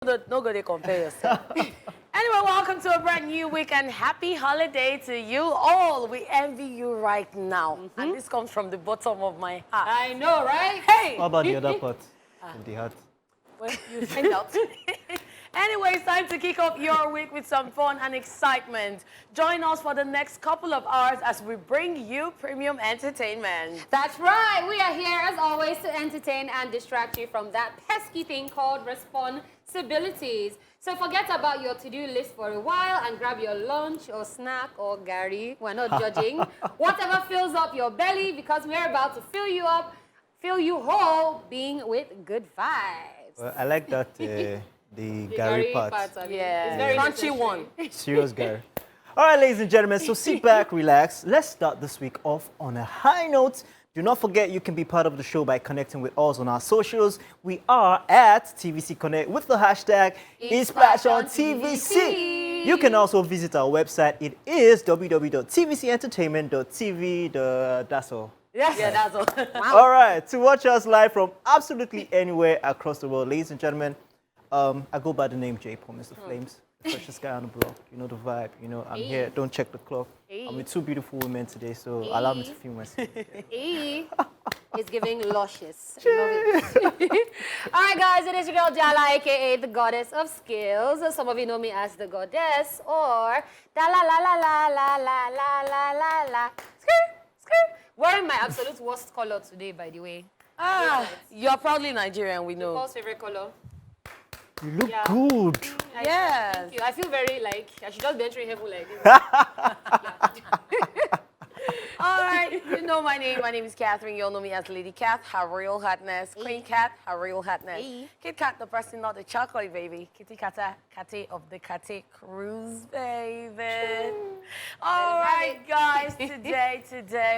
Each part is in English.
No go, they compare yourself. Anyway, welcome to a brand new week and happy holiday to you all. We envy you right now. And this comes from the bottom of my heart. I know, right? Hey! What about the other part of the heart? Well, you find out. Anyway, it's time to kick off your week with some fun and excitement. Join us for the next couple of hours as we bring you premium entertainment. That's right. We are here, as always, to entertain and distract you from that pesky thing called responsibilities. So forget about your to-do list for a while and grab your lunch or snack or gari. We're not judging. Whatever fills up your belly, because we're about to fill you up, fill you whole, being with good vibes. Well, I like that the Gary part. Yeah, It's very crunchy one. Serious Gary. All right, ladies and gentlemen, so sit back, relax. Let's start this week off on a high note. Do not forget you can be part of the show by connecting with us on our socials. We are at TVC Connect with the hashtag #ItSplashOnTVC. You can also visit our website. It is www.tvcentertainment.tv. That's all. Yes. Yeah, that's all. Wow. All right, to watch us live from absolutely anywhere across the world, ladies and gentlemen, I go by the name J. Paul, Mr. Flames, the freshest guy on the block. You know the vibe. You know I'm here. Don't check the clock. I'm with two beautiful women today, so allow me to feel myself. It's giving luscious. Love it. All right, guys, it is your girl Jala, aka the goddess of skills. Some of you know me as the goddess, or da la la la la la la la la la la. Wearing my absolute worst color today, by the way. You're proudly Nigerian, we know. Paul's favorite color. You look good. Yes. Thank you. I feel very like I should just be entering heaven like this. All right, you know my name. My name is Catherine. You all know me as Lady Cat, her real hotness. Queen Cat, her real hotness. Kit Kat, the person, not the chocolate baby. Kitty Kata, Kate of the Kate Cruise, baby. All right, guys, today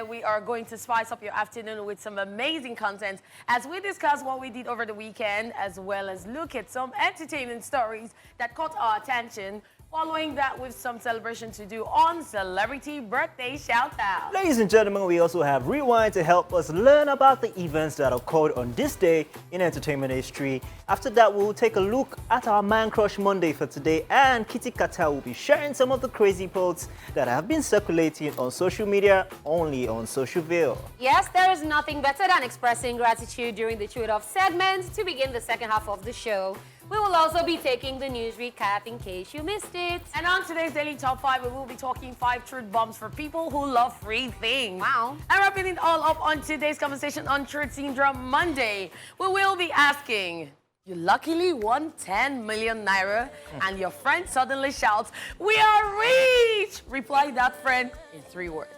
we are going to spice up your afternoon with some amazing content as we discuss what we did over the weekend, as well as look at some entertainment stories that caught our attention. Following that, with some celebration to do on Celebrity Birthday Shout-Out. Ladies and gentlemen, we also have Rewind to help us learn about the events that occurred on this day in entertainment history. After that, we'll take a look at our Man Crush Monday for today, and Kitty Kata will be sharing some of the crazy posts that have been circulating on social media, only on Socialville. Yes, there is nothing better than expressing gratitude during the Trade Off segment to begin the second half of the show. We will also be taking the news recap in case you missed it. And on today's Daily Top 5, we will be talking 5 truth bombs for people who love free things. Wow. And wrapping it all up on today's conversation on Truth Syndrome Monday, we will be asking, you luckily won 10 million naira and your friend suddenly shouts, "We are rich!" Reply that friend in 3 words.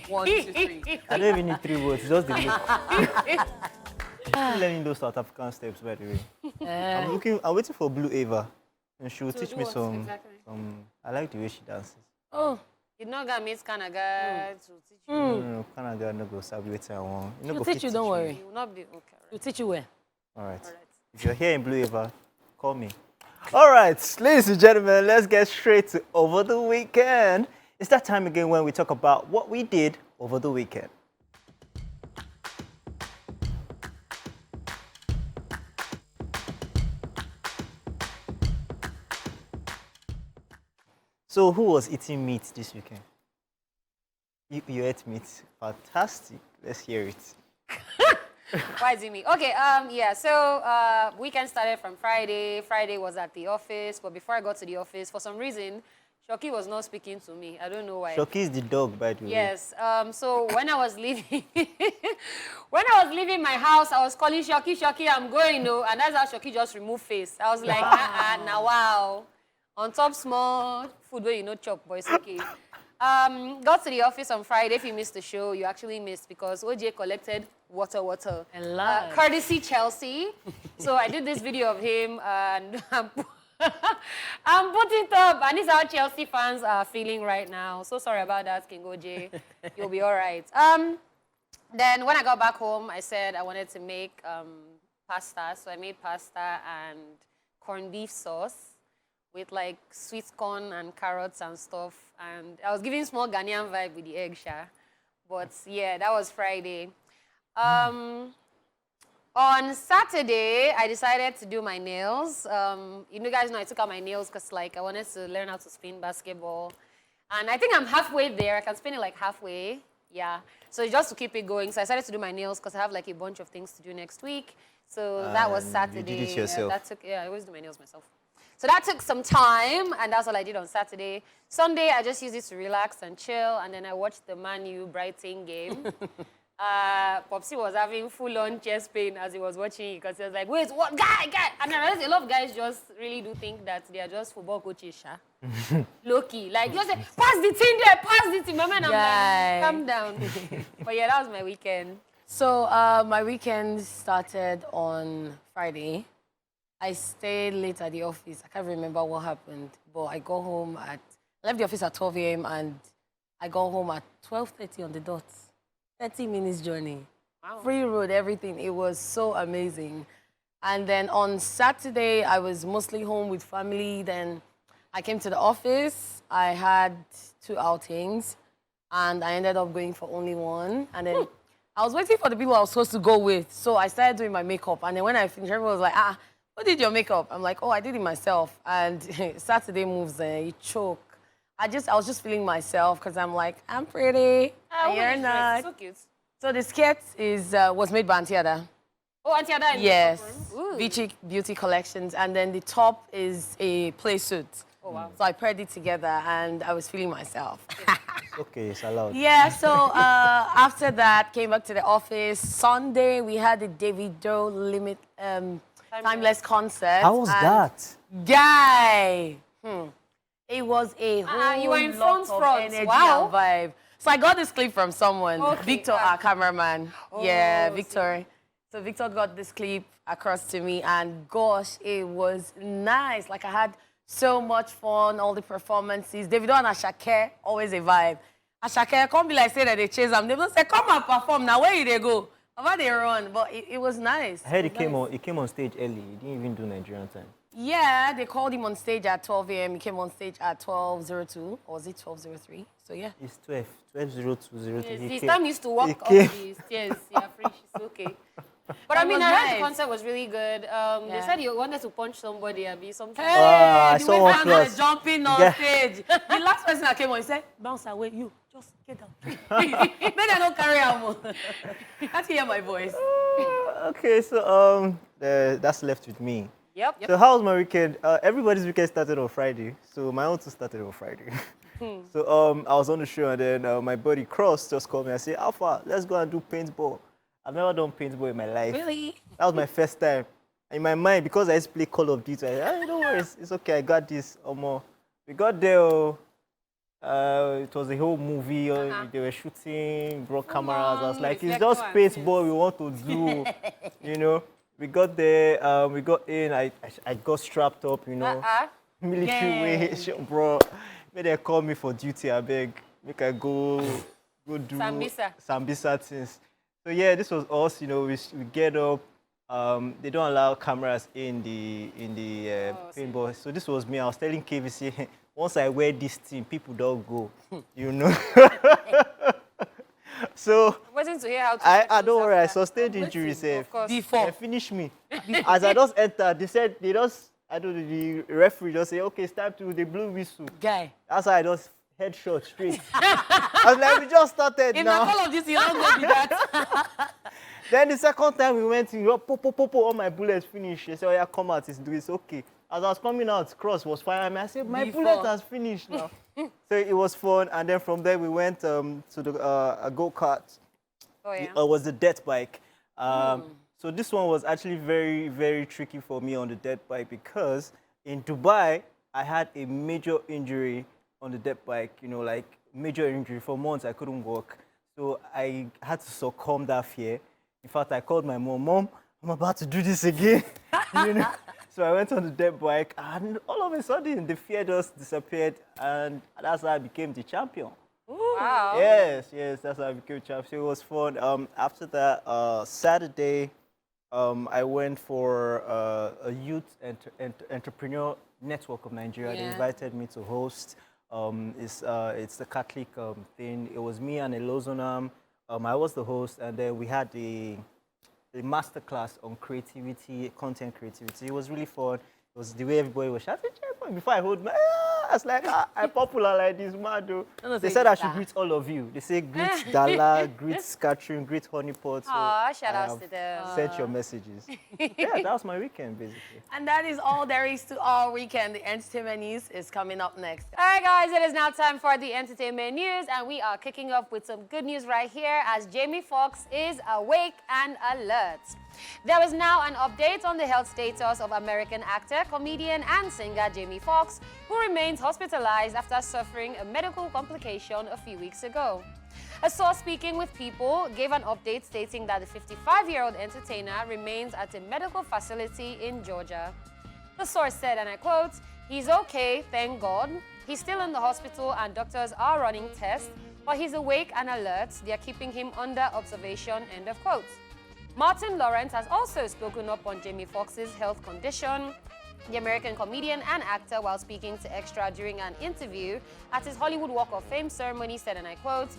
1, 2, 3. I don't even need 3 words, just the look. I'm learning those South African steps, by the way. I'm waiting for Blue Ava, and she will teach me some. I like the way she dances. Oh, You're not gonna miss Kanaga to teach you. No, Canada no go sabi wetin I want. You no she'll go teach fit you, don't me. worry. You will not be okay. She'll teach you where. All right. If you're here in Blue Ava, call me. All right, ladies and gentlemen, let's get straight to over the weekend. It's that time again when we talk about what we did over the weekend. So who was eating meat this weekend? You ate meat. Fantastic. Let's hear it. Why is it me? Okay, yeah, so weekend started from Friday. Friday was at the office, but before I got to the office, for some reason, Shoki was not speaking to me. I don't know why. Shoki is the dog, by the way. Yes, so when I was leaving, when I was leaving my house, I was calling Shoki, Shoki, I'm going, no, and that's how Shoki just removed face. I was like, now wow. On top small food where you know chop, boys, okay. Got to the office on Friday. If you missed the show, you actually missed because OJ collected water. And love. Courtesy Chelsea. So I did this video of him and I'm putting it up. And this is how Chelsea fans are feeling right now. So sorry about that, King OJ. You'll be all right. Then when I got back home, I said I wanted to make pasta. So I made pasta and corned beef sauce with like sweet corn and carrots and stuff. And I was giving small Ghanaian vibe with the egg, sha. But yeah, that was Friday. On Saturday, I decided to do my nails. You guys know I took out my nails because like I wanted to learn how to spin basketball. And I think I'm halfway there. I can spin it like halfway. Yeah. So just to keep it going. So I decided to do my nails because I have like a bunch of things to do next week. So that was Saturday. You did it yourself. I always do my nails myself. So that took some time, and that's all I did on Saturday. Sunday, I just used it to relax and chill, and then I watched the Man U Brighton game. Popsy was having full-on chest pain as he was watching it because he was like, wait, what? Guy! And I realized a lot of guys just really do think that they are just football coaches, low-key. Like, you say, pass the team there, pass the team. My man, I'm like, calm down. But yeah, that was my weekend. So my weekend started on Friday. I stayed late at the office. I can't remember what happened, but I left the office at 12 a.m. and I got home at 12:30 on the dot. 30 minutes journey. Wow. Free road, everything. It was so amazing. And then on Saturday, I was mostly home with family. Then I came to the office. I had 2 outings, and I ended up going for only one. And then I was waiting for the people I was supposed to go with. So I started doing my makeup. And then when I finished, everyone was like, who did your makeup? I'm like, I did it myself. And Saturday moves, you choke. I was just feeling myself because I'm like, I'm pretty. And you're not. So cute. So the skirt was made by Antiada. Oh, Antiada in Yes. the Vichy Beauty Collections. And then the top is a play suit. Oh, wow. So I paired it together and I was feeling myself. Okay, it's allowed. Yeah, so after that, came back to the office. Sunday, we had the Davido Timeless concert. How was that? Guy! It was a whole you were in lot of front. energy Wow. and vibe. So I got this clip from someone, Okay. Victor, our cameraman. Yeah, Oh, Victor. So Victor got this clip across to me, and gosh, it was nice. Like I had so much fun, all the performances. Davido and Ashake, always a vibe. Ashake, come be like say that they chase them. They will say, come and perform. Now where they go? About they run, but it was nice. I heard he came on stage early. He didn't even do Nigerian time. Yeah, they called him on stage at 12 a.m. He came on stage at 12:02, or was it 12:03? So yeah. It's 12:02:03. Yes, He his came- time used to walk he up came. the stairs. Yeah, free, she's okay. But I It mean, was I heard nice. the concert was really good. They Yeah. said you wanted to punch somebody and be something. Hey, I the saw way one fans plus. were jumping on Yeah. stage. The last person that came on, he said, bounce away, you, just get down. Maybe I don't carry on. Can't hear my voice. Okay, so that's left with me. Yep. So how was my weekend? Everybody's weekend started on Friday, so my own too started on Friday. So I was on the show, and then my buddy Cross just called me and said, Alpha, let's go and do paintball. I've never done paintball in my life. Really? That was my first time. In my mind, because I used to play Call of Duty, I said, don't worry, it's okay, I got this. We got there, it was a whole movie, they were shooting, brought cameras. I was like, it's just paintball we want to do, you know. We got there, we got in, I got strapped up, you know, military way, bro. May they call me for duty, I beg. Make I go do Sambisa things. So yeah, this was us, you know, we get up. They don't allow cameras in the paintball. So this was me. I was telling KVC, once I wear this thing, people don't go, you know. So Waiting to hear how to I don't worry. I sustained injuries. Before. They finished me. As I just entered, they said the referee just say, okay, it's time to the blue whistle. Guy. That's how I just headshot straight. I was like, we just started If now. not all of this, you don't go with that. Then the second time we went in, all my bullets finished. They said, oh yeah, come out, it's okay. As I was coming out, Cross was firing me. I said, my bullet has finished now. So it was fun. And then from there, we went to the go-kart. Oh, yeah. It was the dirt bike. So this one was actually very, very tricky for me on the dirt bike because in Dubai, I had a major injury on the dirt bike, you know, like major injury. For months, I couldn't walk. So I had to succumb that fear. In fact, I called my mom, I'm about to do this again. You know? So I went on the dirt bike, and all of a sudden, the fear just disappeared, and that's how I became the champion. Wow. Yes, that's how I became champion. It was fun. After that, Saturday, I went for a youth entrepreneur network of Nigeria. They invited me to host. It's the Catholic thing. It was me and Elozonam. I was the host, and then we had the a masterclass on creativity, content creativity. It was really fun. It was the way everybody was shouting, "Checkpoint." Before I hold my, I was like, I'm popular like this, man. They said I should greet all of you. They say greet Dala, greet Catherine, greet Honeypot. So Aw, shout outs to them. sent your messages. Yeah, that was my weekend, basically. And that is all there is to our weekend. The entertainment news is coming up next. All right, guys, it is now time for the entertainment news, and we are kicking off with some good news right here as Jamie Foxx is awake and alert. There is now an update on the health status of American actor, comedian, and singer Jamie Foxx, who remains hospitalized after suffering a medical complication a few weeks ago. A source speaking with People gave an update stating that the 55-year-old entertainer remains at a medical facility in Georgia. The source said, and I quote, "He's okay, thank God. He's still in the hospital and doctors are running tests, but he's awake and alert. They are keeping him under observation," end of quote. Martin Lawrence has also spoken up on Jamie Foxx's health condition. The American comedian and actor, while speaking to Extra during an interview at his Hollywood Walk of Fame ceremony, said, and I quote,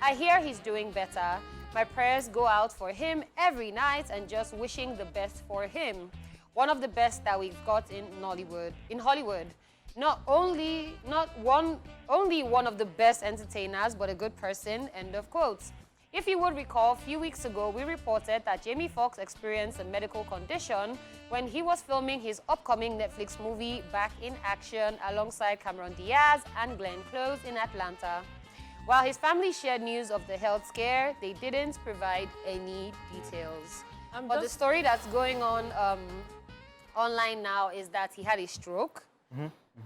"I hear he's doing better. My prayers go out for him every night and just wishing the best for him. One of the best that we've got in Hollywood. Only one of the best entertainers, but a good person," end of quote. If you would recall, a few weeks ago, we reported that Jamie Foxx experienced a medical condition when he was filming his upcoming Netflix movie Back in Action alongside Cameron Diaz and Glenn Close in Atlanta. While his family shared news of the health scare, they didn't provide any details. But the story that's going on online now is that he had a stroke.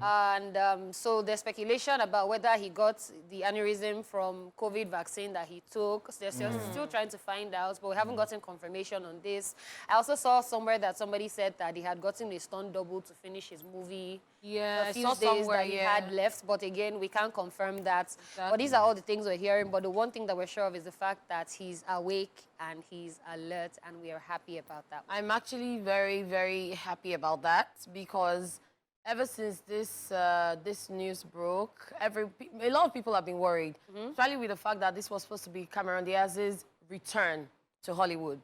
And so there's speculation about whether he got the aneurysm from COVID vaccine that he took. So they're still trying to find out, but we haven't gotten confirmation on this. I also saw somewhere that somebody said that he had gotten a stunt double to finish his movie. Yeah, a few days that he had left, but again, we can't confirm that. Exactly. But these are all the things we're hearing. But the one thing that we're sure of is the fact that he's awake and he's alert, and we are happy about that. I'm actually very, very happy about that because ever since this news broke, a lot of people have been worried, especially with the fact that this was supposed to be Cameron Diaz's return to Hollywood.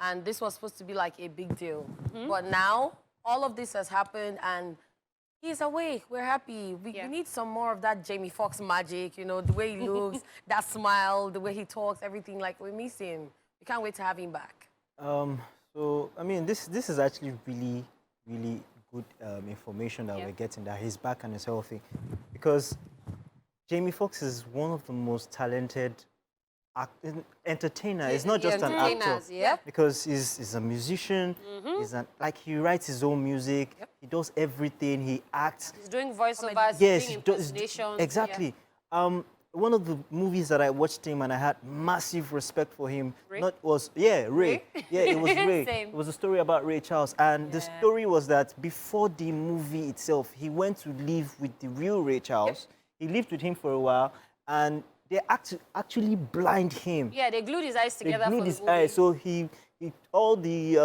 And this was supposed to be like a big deal. But now, all of this has happened and he's awake. We're happy. We need some more of that Jamie Foxx magic, you know, the way he looks, that smile, the way he talks, everything. Like, we miss him. We can't wait to have him back. So, I mean, this is actually really, really good information that we're getting, that he's back and is healthy. Because Jamie Foxx is one of the most talented entertainer. He's not just an actor. Because he's a musician. He writes his own music. He does everything. He acts. He's doing voiceovers, yes, doing impersonations. Exactly. One of the movies that I watched him and I had massive respect for him Ray. Ray. Yeah, it was Ray. Same. It was a story about Ray Charles. And the story was that before the movie itself, he went to live with the real Ray Charles. He lived with him for a while and they actually blind him. Yeah, they glued his eyes together. They glued his eyes, so he all the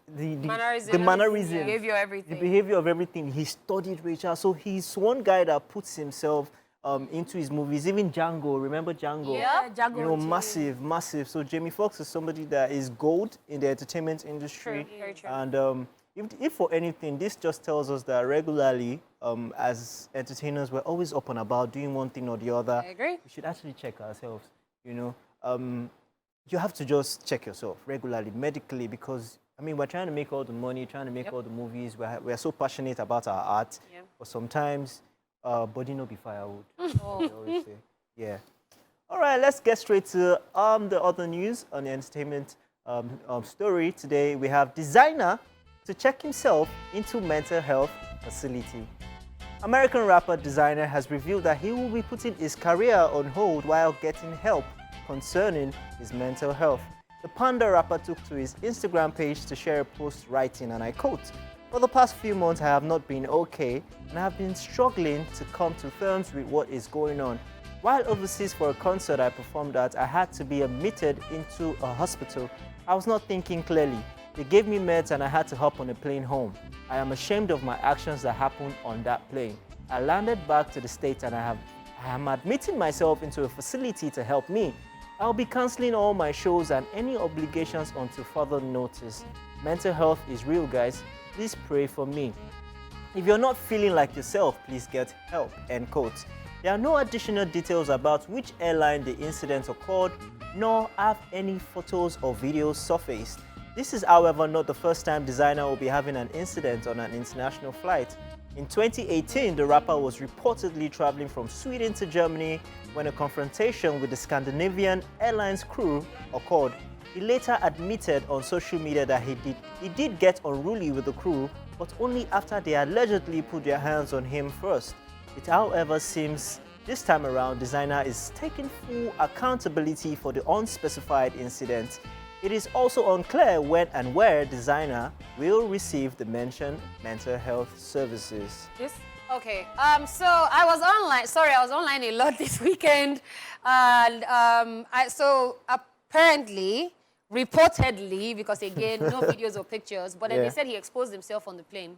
mannerisms, The behavior, everything. the behavior of everything. He studied Ray Charles. So he's one guy that puts himself into his movies. Even Django, remember Django? Yeah, Django. You know, massive. So Jamie Foxx is somebody that is gold in the entertainment industry. True, very true. And if for anything, this just tells us that regularly, as entertainers, we're always up and about doing one thing or the other. I agree. We should actually check ourselves, you know. You have to just check yourself regularly, medically, because, I mean, we're trying to make all the money, trying to make all the movies. We're so passionate about our art, but sometimes body no be firewood. They always say. Yeah. All right, let's get straight to the other news on the entertainment story. Today, we have Desiigner to check himself into mental health facility. American rapper Desiigner has revealed that he will be putting his career on hold while getting help concerning his mental health. The Panda rapper took to his Instagram page to share a post writing, and I quote, "For the past few months, I have not been okay, and I have been struggling to come to terms with what is going on. While overseas for a concert I performed at, I had to be admitted into a hospital. I was not thinking clearly. They gave me meds and I had to hop on a plane home. I am ashamed of my actions that happened on that plane. I landed back to the States and I am admitting myself into a facility to help me. I'll be cancelling all my shows and any obligations until further notice. Mental health is real, guys. Please pray for me. If you're not feeling like yourself, please get help." End quote. There are no additional details about which airline the incident occurred, nor have any photos or videos surfaced. This is, however, not the first time Desiigner will be having an incident on an international flight. In 2018, the rapper was reportedly traveling from Sweden to Germany when a confrontation with the Scandinavian Airlines crew occurred. He later admitted on social media that he did get unruly with the crew, but only after they allegedly put their hands on him first. It, however, seems this time around, Desiigner is taking full accountability for the unspecified incident. It is also unclear when and where Desiigner will receive the mentioned mental health services. Yes. Okay, so I was online. Sorry, I was online a lot this weekend, and so apparently, reportedly, because again, no videos or pictures, but then they said he exposed himself on the plane.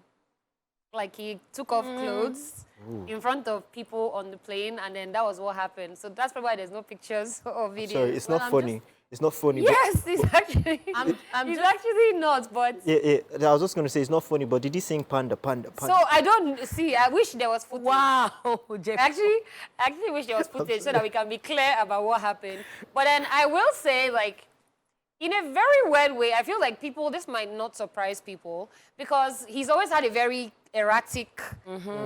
Like he took off clothes in front of people on the plane, and then that was what happened. So that's probably why there's no pictures or videos. Sorry, it's not funny. It's not funny. Yes, it's actually. It's actually not, but. Yeah. I was just going to say it's not funny, but did he sing Panda, Panda, Panda? So I don't see. I wish there was footage. Wow, Jeff. Actually wish there was footage so that we can be clear about what happened. But then I will say, like, in a very weird way, I feel like this might not surprise people because he's always had a very erratic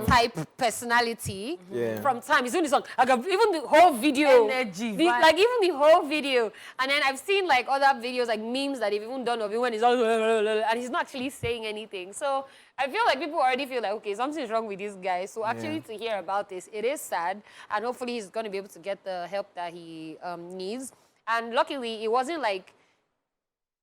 type personality from time. He's doing this song, like even the whole video. Energy, like even the whole video. And then I've seen like other videos, like memes that they've even done of him when he's all, and he's not actually saying anything. So I feel like people already feel like, okay, something's wrong with this guy. So actually to hear about this, it is sad. And hopefully he's going to be able to get the help that he needs. And luckily, it wasn't like,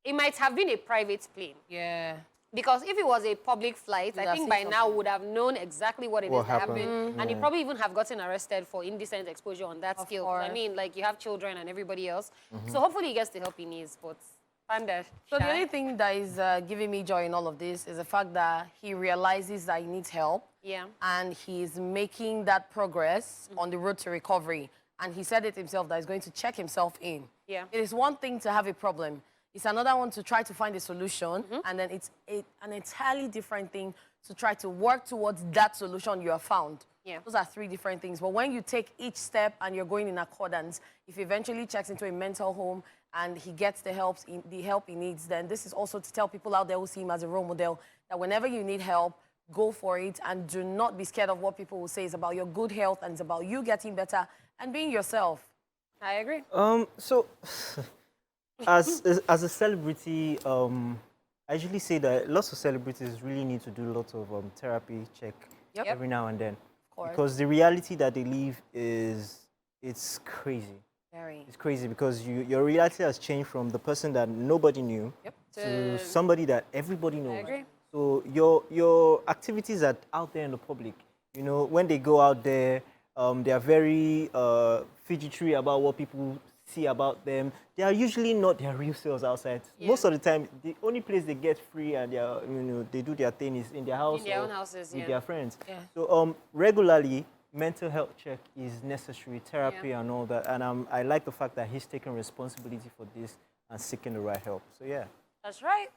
it might have been a private plane. Yeah. Because if it was a public flight, I think by now would have known exactly what happened. And he'd probably even have gotten arrested for indecent exposure on that scale. I mean, like, you have children and everybody else. So hopefully he gets the help he needs, but Panda. So the only thing that is giving me joy in all of this is the fact that he realizes that he needs help. Yeah. And he's making that progress on the road to recovery. And he said it himself that he's going to check himself in. Yeah. It is one thing to have a problem. It's another one to try to find a solution, and then it's an entirely different thing to try to work towards that solution you have found. Yeah. Those are three different things. But when you take each step and you're going in accordance, if he eventually checks into a mental home and he gets the help he needs, then this is also to tell people out there who see him as a role model that whenever you need help, go for it and do not be scared of what people will say. It's about your good health and it's about you getting better and being yourself. I agree. So... As a celebrity, I usually say that lots of celebrities really need to do lots of therapy check every now and then. Of course. Because the reality that they live it's crazy. Very. It's crazy because your reality has changed from the person that nobody knew to somebody that everybody knows. I agree. So your activities are out there in the public. You know, when they go out there, they are very fidgety about what people see about them. They are usually not their real selves outside. Most of the time, the only place they get free and they do their thing is in their house, in their own houses, with their friends. Yeah. So regularly, mental health check is necessary, therapy and all that. And I like the fact that he's taking responsibility for this and seeking the right help. So yeah. That's right.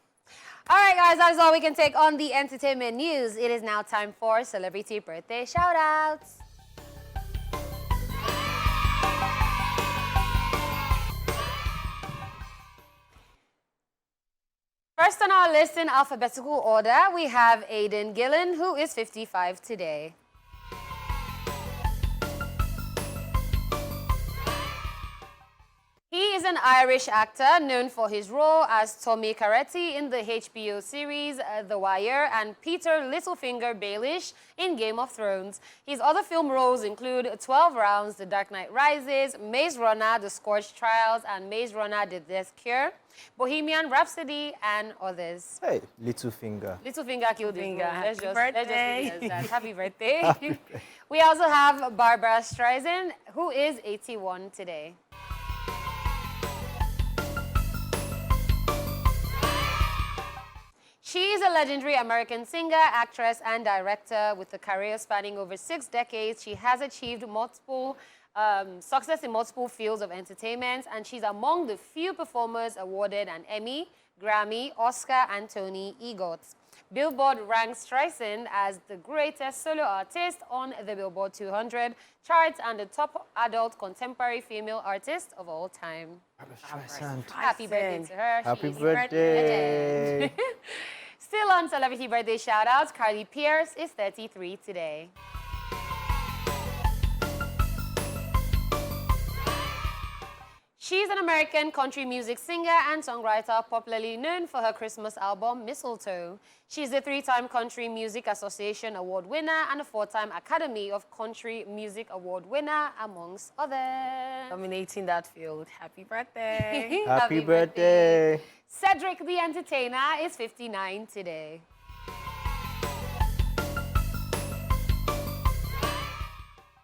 All right, guys, that's all we can take on the entertainment news. It is now time for celebrity birthday shout-outs. First on our list in alphabetical order, we have Aidan Gillen, who is 55 today. He is an Irish actor known for his role as Tommy Carretti in the HBO series The Wire and Peter Littlefinger Baelish in Game of Thrones. His other film roles include 12 Rounds, The Dark Knight Rises, Maze Runner, The Scorched Trials, and Maze Runner, The Death Cure, Bohemian Rhapsody, and others. Hey, Littlefinger. Littlefinger killed his role. Let's just birthday. leave it as that. Happy birthday. We also have Barbara Streisand, who is 81 today. She is a legendary American singer, actress, and director with a career spanning over 6 decades. She has achieved multiple success in multiple fields of entertainment, and she's among the few performers awarded an Emmy, Grammy, Oscar, and Tony EGOT. Billboard ranks Streisand as the greatest solo artist on the Billboard 200 charts and the top adult contemporary female artist of all time. Happy birthday to her. Happy She's birthday. legend. Still on celebrity birthday shout-outs, Carly Pierce is 33 today. She's an American country music singer and songwriter popularly known for her Christmas album, Mistletoe. She's a 3-time Country Music Association Award winner and a 4-time Academy of Country Music Award winner, amongst others. Dominating that field. Happy birthday. Happy birthday. Cedric the Entertainer is 59 today.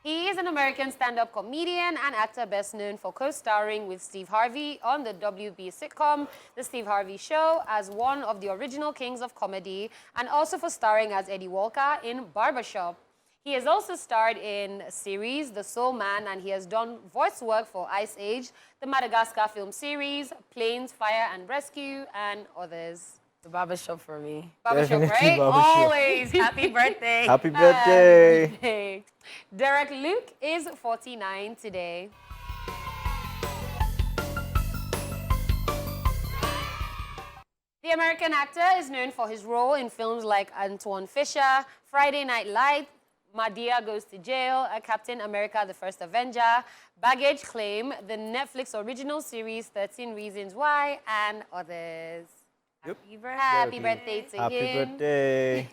He is an American stand-up comedian and actor best known for co-starring with Steve Harvey on the WB sitcom The Steve Harvey Show as one of the original kings of comedy, and also for starring as Eddie Walker in Barbershop. He has also starred in series The Soul Man, and he has done voice work for Ice Age, the Madagascar film series, Planes, Fire and Rescue, and others. The barbershop for me. Barbershop, Definitely right? barbershop. Always. Happy birthday. Happy birthday. Birthday. Derek Luke is 49 today. The American actor is known for his role in films like Antoine Fisher, Friday Night Lights, Madea Goes to Jail, Captain America the First Avenger, Baggage Claim, the Netflix original series 13 Reasons Why, and others. Yep. Happy birthday to Happy him. birthday.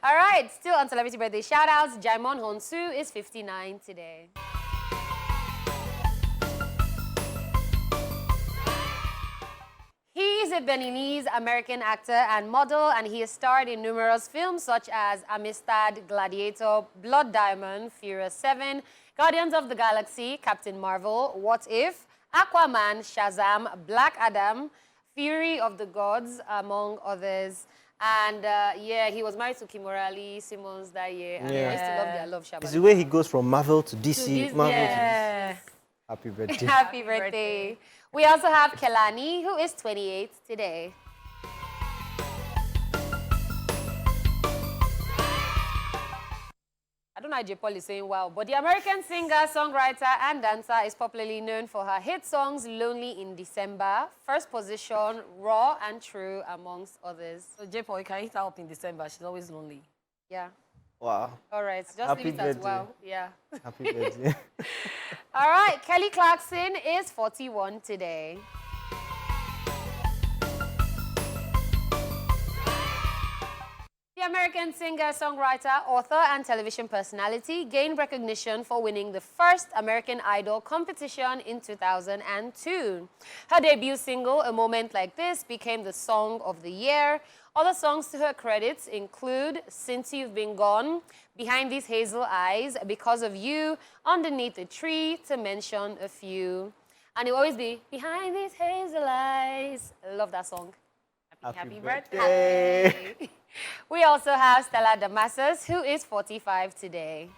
All right, still on celebrity birthday shout-outs, Jaimon Honsu is 59 today. He is a Beninese American actor and model, and he has starred in numerous films such as Amistad, Gladiator, Blood Diamond, Furious 7, Guardians of the Galaxy, Captain Marvel, What If, Aquaman, Shazam, Black Adam, Fury of the Gods, among others. And yeah, he was married to Kimora Lee Simmons that year, and I used to love their love, Shabba. It's the way he goes from Marvel to DC. Disney, Marvel Yeah. to DC. Happy birthday. Happy birthday. We also have Kelani, who is 28 today. I don't know how Paul is saying wow, but the American singer, songwriter, and dancer is popularly known for her hit songs Lonely in December, First Position, Raw and True, amongst others. So, J-Paul, you can hit her up in December. She's always lonely. Yeah. Wow. All right, just Happy leave it as birthday. well. Yeah. Happy birthday. All right, Kelly Clarkson is 41 today. The American singer, songwriter, author, and television personality gained recognition for winning the first American Idol competition in 2002. Her debut single, A Moment Like This, became the song of the year. Other songs to her credits include Since You've Been Gone, Behind These Hazel Eyes, Because of You, Underneath the Tree, to mention a few. And it will always be, Behind These Hazel Eyes. I love that song. Happy birthday. We also have Stella Damascus, who is 45 today.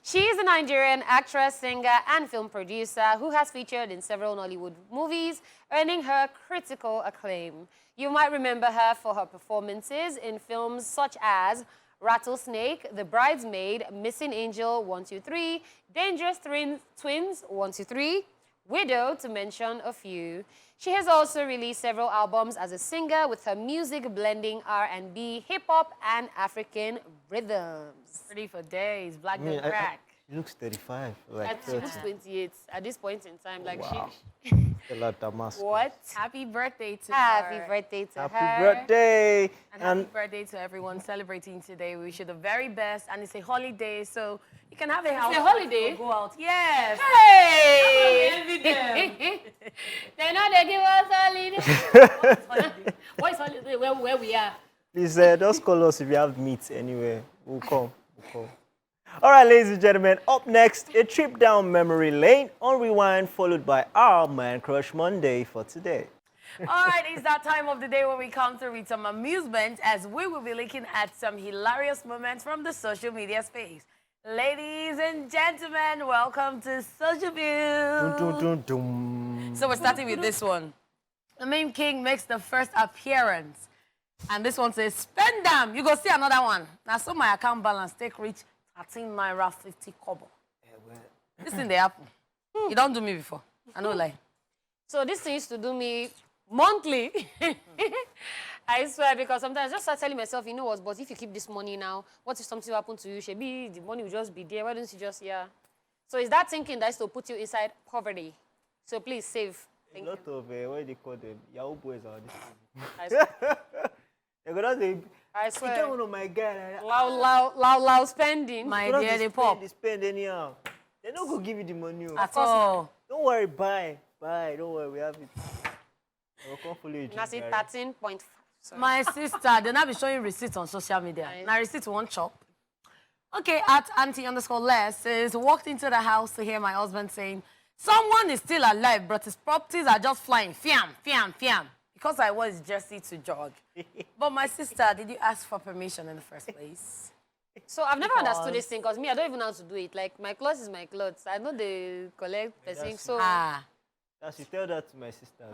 She is a Nigerian actress, singer, and film producer who has featured in several Nollywood movies, earning her critical acclaim. You might remember her for her performances in films such as Rattlesnake, The Bridesmaid, Missing Angel 123, Dangerous Twins 123, Widow, to mention a few. She has also released several albums as a singer with her music blending R&B, hip-hop, and African rhythms. Ready for days. Black don't crack. She looks 35. Like At 28 at this point in time. Like Wow. she... Stella Damascus. What? Happy birthday to Happy her. birthday to her. Happy birthday. And happy birthday to everyone celebrating today. We wish you the very best. And it's a holiday, so you can have a house. a holiday? Go out. Yes. Hey! They're not they give us holiday. What is holiday? Where we are? Please, just call us if you have meat anywhere. We'll come. We'll come. All right, ladies and gentlemen, up next, a trip down memory lane on Rewind, followed by our Man Crush Monday for today. All right, it's that time of the day where we come through with some amusement as we will be looking at some hilarious moments from the social media space. Ladies and gentlemen, welcome to Socialville. Dun, dun, dun, dun. So we're starting with this one. The meme king makes the first appearance. And this one says, spend them. You go see another one. Now, so my account balance take reach 13 naira 50 kobo. This thing they happen. You don't do me before. I know lie. So this thing used to do me monthly. I swear, because sometimes I just start telling myself, you know what, but if you keep this money now, what if something happen to you? Shebi, the money will just be there. Why don't you just, yeah. So it's that thinking that is to put you inside poverty. So please save. Thank A lot you. of, what do they call them? Yahoo boys are this. I swear. They're gonna say, I I swear. can't one of my guy. Loud spending. My dear, they pop. They spend anyhow. They're not gonna give you the money. At all. Don't worry, buy. Don't worry, we have it. We'll come follow you. That's it, 13.5. My sister, they'll not be showing receipts on social media. Nice. Now, receipts won't chop. Okay, at auntie_les says, walked into the house to hear my husband saying, someone is still alive, but his properties are just flying. Fiam, fiam, fiam. Because I was Jersey to jog. But my sister, did you ask for permission in the first place? So I've never understood this thing because me, I don't even know how to do it. Like my clothes is my clothes. I know they collect the thing. So That's you tell that to my sister.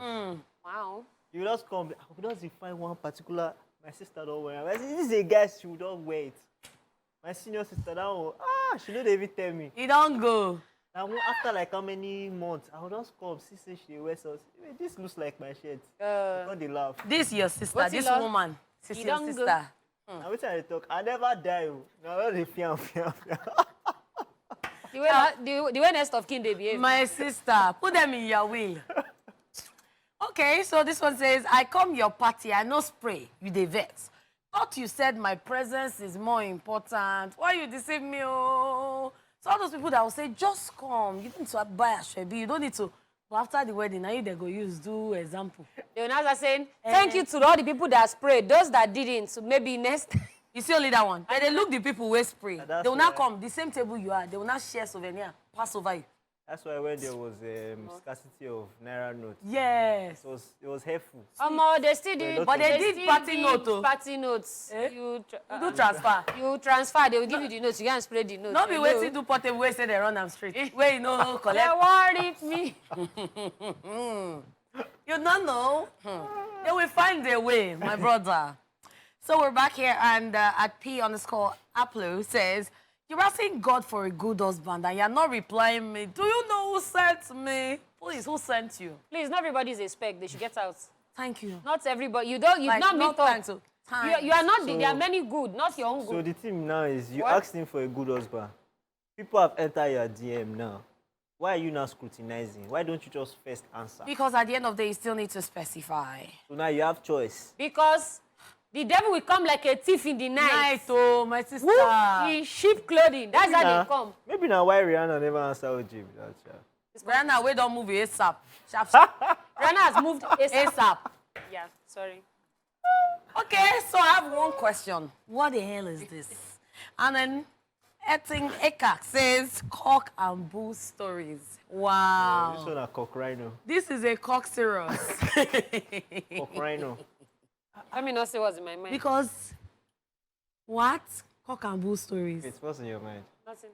wow. You just come. I would just find one particular. My sister don't wear. I say, this is a guy she would not wear it. My senior sister that one. She don't even tell me. You don't go. And after like how many months, I would just come see say she wears us. This looks like my shirt. Because they laugh. This your sister, What's this he love? woman. This You your don't go. sister. Now which I talk. I never die. Now they fiam. The way next of kin they behave. My sister, put them in your will. Okay, so this one says, I come your party, I no spray, you dey vex. Thought you said my presence is more important. Why you deceive me? Oh? So all those people that will say, just come, you don't need to buy a shebi, you don't need to. But after the wedding, now you they go use do example. They will now start saying, thank you to all the people that sprayed. Those that didn't, so maybe next time. You see only that one. And they look the people who spray. that's They will not why- come, the same table you are, they will not share souvenir, pass over you. That's why when there was scarcity of naira notes, Yes. it was helpful. They still did. But they did still party did note, oh. Party notes. Eh? You Do transfer. You transfer. They will give you the notes. You can't spread the notes. Not be Hello. waiting to portable where say they run them straight. Where you know They collect. worry me. You don't know. They will find their way, my brother. So we're back here and at P_Aplo says, you're asking God for a good husband and you're not replying me. Do you know who sent me? Please, who sent you? Please, not everybody is a spec. They should get out. Thank you. Not everybody. You've not not met time up. to You are not. So- there are many good, not your own So good. the thing now is you What? asked him for a good husband. People have entered your DM now. Why are you now scrutinizing? Why don't you just first answer? Because at the end of the day, you still need to specify. So now you have choice. Because the devil will come like a thief in the night. Night, oh, my sister. Woo! In sheep clothing. That's how they come. Maybe now why Rihanna never answered OJ with that child. Rihanna, we don't move ASAP. Sharp, sharp. Rihanna has moved ASAP. ASAP. Yeah, sorry. Okay, so I have one question. What the hell is this? And then Etting Ekak says cock and bull stories. Wow. This one a cock rhino. This is a cock serious. Cock rhino. Let me not say what's in my mind. Because what? Cock and bull stories. It's what's in your mind. Nothing.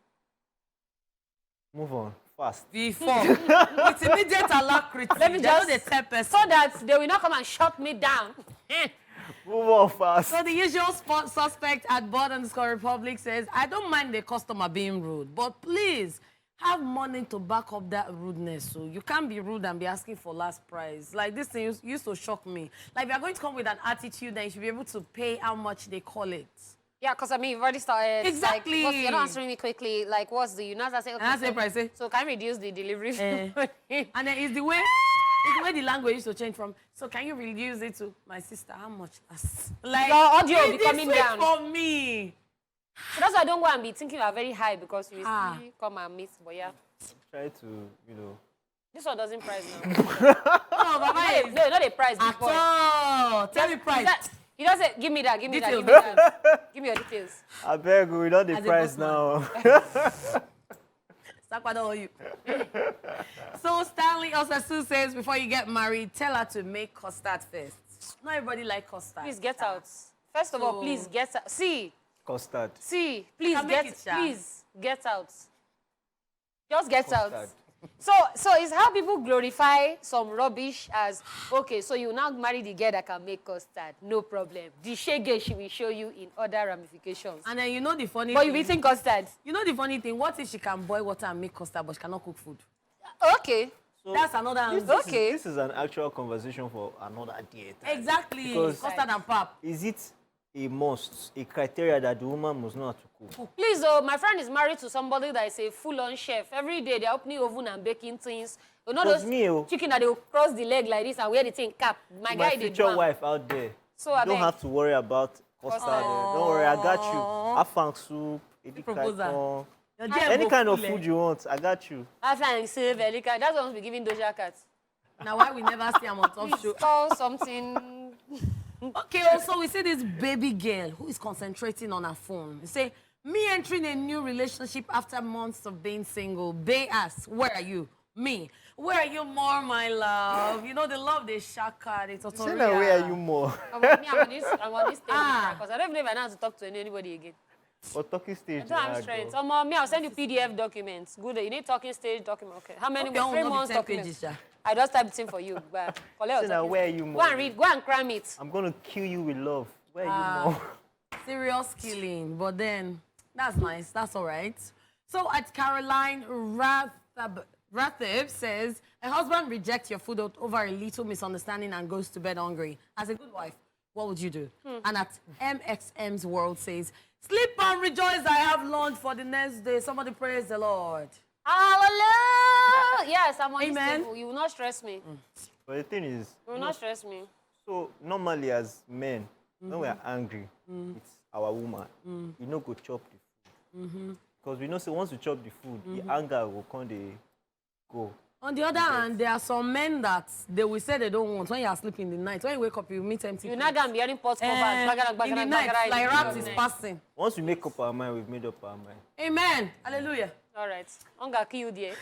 Move on. Fast. Before. With immediate alacrity. Let me just the tell person. so that they will not come and shut me down. Move on fast. So the usual suspect at Board_Republic says, I don't mind the customer being rude, but please have money to back up that rudeness. So you can't be rude and be asking for last price. Like this thing used to shock me. Like if you're going to come with an attitude, then you should be able to pay how much they call it. Yeah, because I mean, you've already started. Exactly. Like, you're not answering me quickly. Like, what's the, you know, I say, okay, And I say price, eh? so can I reduce the delivery fee? And then it's the way the language used to change from, so can you reduce it to, my sister, how much? Like, Your audio will be this coming way down. for me. So that's why I don't go and be thinking you are very high because you will Ah. still come and miss. But yeah, Try to. this one doesn't price now. No, Baba, No, not a price. at before. all. Tell me price. You don't say, give me that, give me that, give me Details. that. Give me your details. I beg we know the As a price bossman. now. you. So Stanley Osasu says, before you get married, tell her to make custard first. Not everybody like custard. Please get out. First of all, please get out. See. Custard. See, please please get out. Just get Custard. out. So it's how people glorify some rubbish as, okay, so you now marry the girl that can make custard. No problem. The shege she will show you in other ramifications. And then you know the funny But thing. you'll be eating custard. You know the funny thing? What if she can boil water and make custard, but she cannot cook food? Okay. So That's another answer. Okay. This is an actual conversation for another day. Exactly. Because- Custard and pap. Is it a must, a criteria that the woman must know how to cook? Please, my friend is married to somebody that is a full-on chef. Every day they're opening oven and baking things. You know those chicken that they will cross the leg like this and wear the thing cap. My guy did future wife out there. So I don't beg. have to worry about custard. Don't worry, I got you. Afang soup, Proposal. any kind of food you want, I got you. Afang soup, velika. That's what we be giving Doja Cat. Now why we never see him on top show? Call something. Okay, also we see this baby girl who is concentrating on her phone. You say, me entering a new relationship after months of being single. They ask, where are you? Me. Where are you more, my love? You know, the love, they shaka, they Say tutorial. now, where are you more? I'm on this stage because I don't even know if I know how to talk to anybody again. Or talking stage? I don't have strength. Me, I'll send you PDF documents. Good. You need talking stage document. Okay. How many? Okay, I will 3 not be months 10 documents. pages, sha. I just typed it in for you. But Say now, where are you Go more? and read. Go and cram it. I'm going to kill you with love. Where are you more? Serious killing, but then that's nice. That's all right. So at Caroline Rathib says, a husband rejects your food over a little misunderstanding and goes to bed hungry. As a good wife, what would you do? And at MXM's World says, sleep and rejoice, I have lunch for the next day. Somebody praise the Lord. Hallelujah. Yes, I'm on this Amen. table. You will not stress me. But the thing is, You will not stress me. so normally as men, when we are angry, it's our woman. You know, go chop the food. Because we know, so once you chop the food, the anger will come, they go. On the other hand, there are some men that they will say they don't want. When you are sleeping in the night, when you wake up, you meet empty. You're not going to be hearing pot covers. in the night, like rat is passing. Once we make up our mind, we've made up our mind. Amen. Hallelujah. All right. I'm going to kill you there.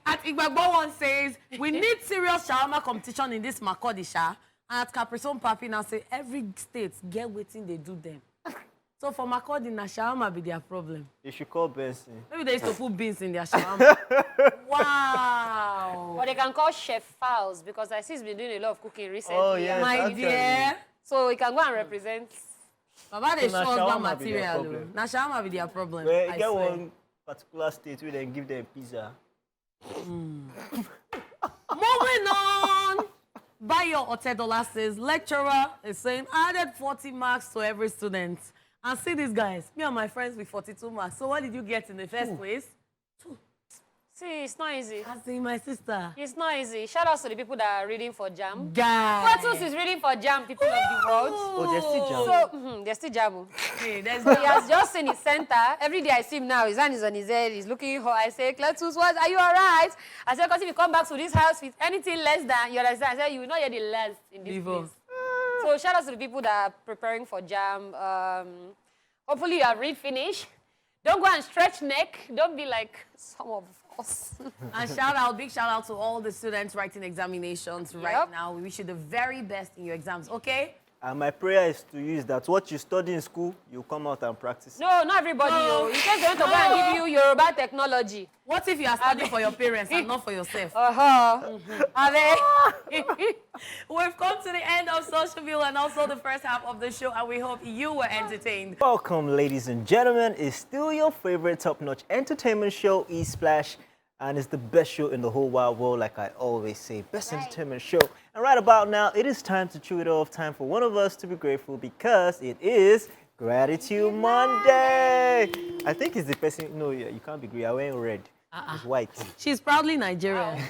At Igbagbo one says, we need serious shawarma competition in this Makodisha. And at Caprison Papi now say, every state get waiting they do them. So for Makodi, na shawarma be their problem. You should call Benson. Maybe they used to put beans in their shawarma. Wow. Or they can call Chef Files because I see he's been doing a lot of cooking recently. Oh, yes. My actually. dear. So he can go and represent. Baba, they So na show us that shawarma be their material. problem. Na shawarma be their problem. Well, I get swear. one particular state where they give them pizza. Moving on. Bayo Otedola says, lecturer is saying, added 40 marks to every student. And see these guys, me and my friends with 42 marks. So what did you get in the first place? See, it's not easy. I see my sister. It's not easy. Shout out to the people that are reading for JAM. Guys. Platus is reading for JAM, people of the world. Oh, there's still jam. So, they're still JAM. Okay, there's So he has just seen his center. Every day I see him now, his hand is on his head, he's looking hot. I say, Cletus, what? Are you all right? I said, because if you come back to this house with anything less than, you understand? I said, you will not get the less in this place. So shout out to the people that are preparing for JAM. Hopefully you have read finish. Don't go and stretch neck. Don't be like some of us. And big shout out to all the students writing examinations right Yep. now. We wish you the very best in your exams, okay? And my prayer is to you is that what you study in school, you come out and practice. No, not everybody. No. In case they want to go and give you Yoruba technology. What if you are studying for your parents and not for yourself? We've come to the end of Socialville and also the first half of the show, and we hope you were entertained. Welcome, ladies and gentlemen. It's still your favorite top-notch entertainment show, E-Splash, and it's the best show in the whole wide world, like I always say, best entertainment show. And right about now, it is time to chew it off, time for one of us to be grateful because it is Gratitude Monday. I think it's the person, no, you can't be green, I'm wearing red. It's white. She's proudly Nigerian.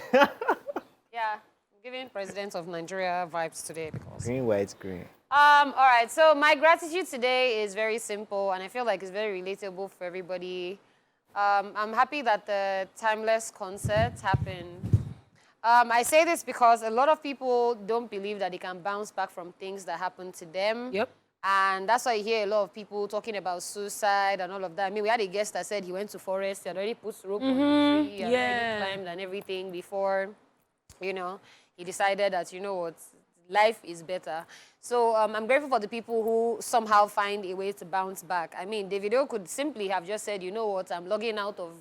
Yeah, giving President of Nigeria vibes today because. Green, white, green. All right, so my gratitude today is very simple and I feel like it's very relatable for everybody. I'm happy that the Timeless concert happened. I say this because a lot of people don't believe that they can bounce back from things that happen to them. Yep. And that's why you hear a lot of people talking about suicide and all of that. I mean, we had a guest that said he went to forest, he had already put rope on the tree, he had already climbed and everything before, you know, he decided that, you know what, life is better. So I'm grateful for the people who somehow find a way to bounce back. I mean, Davido could simply have just said, you know what, I'm logging out of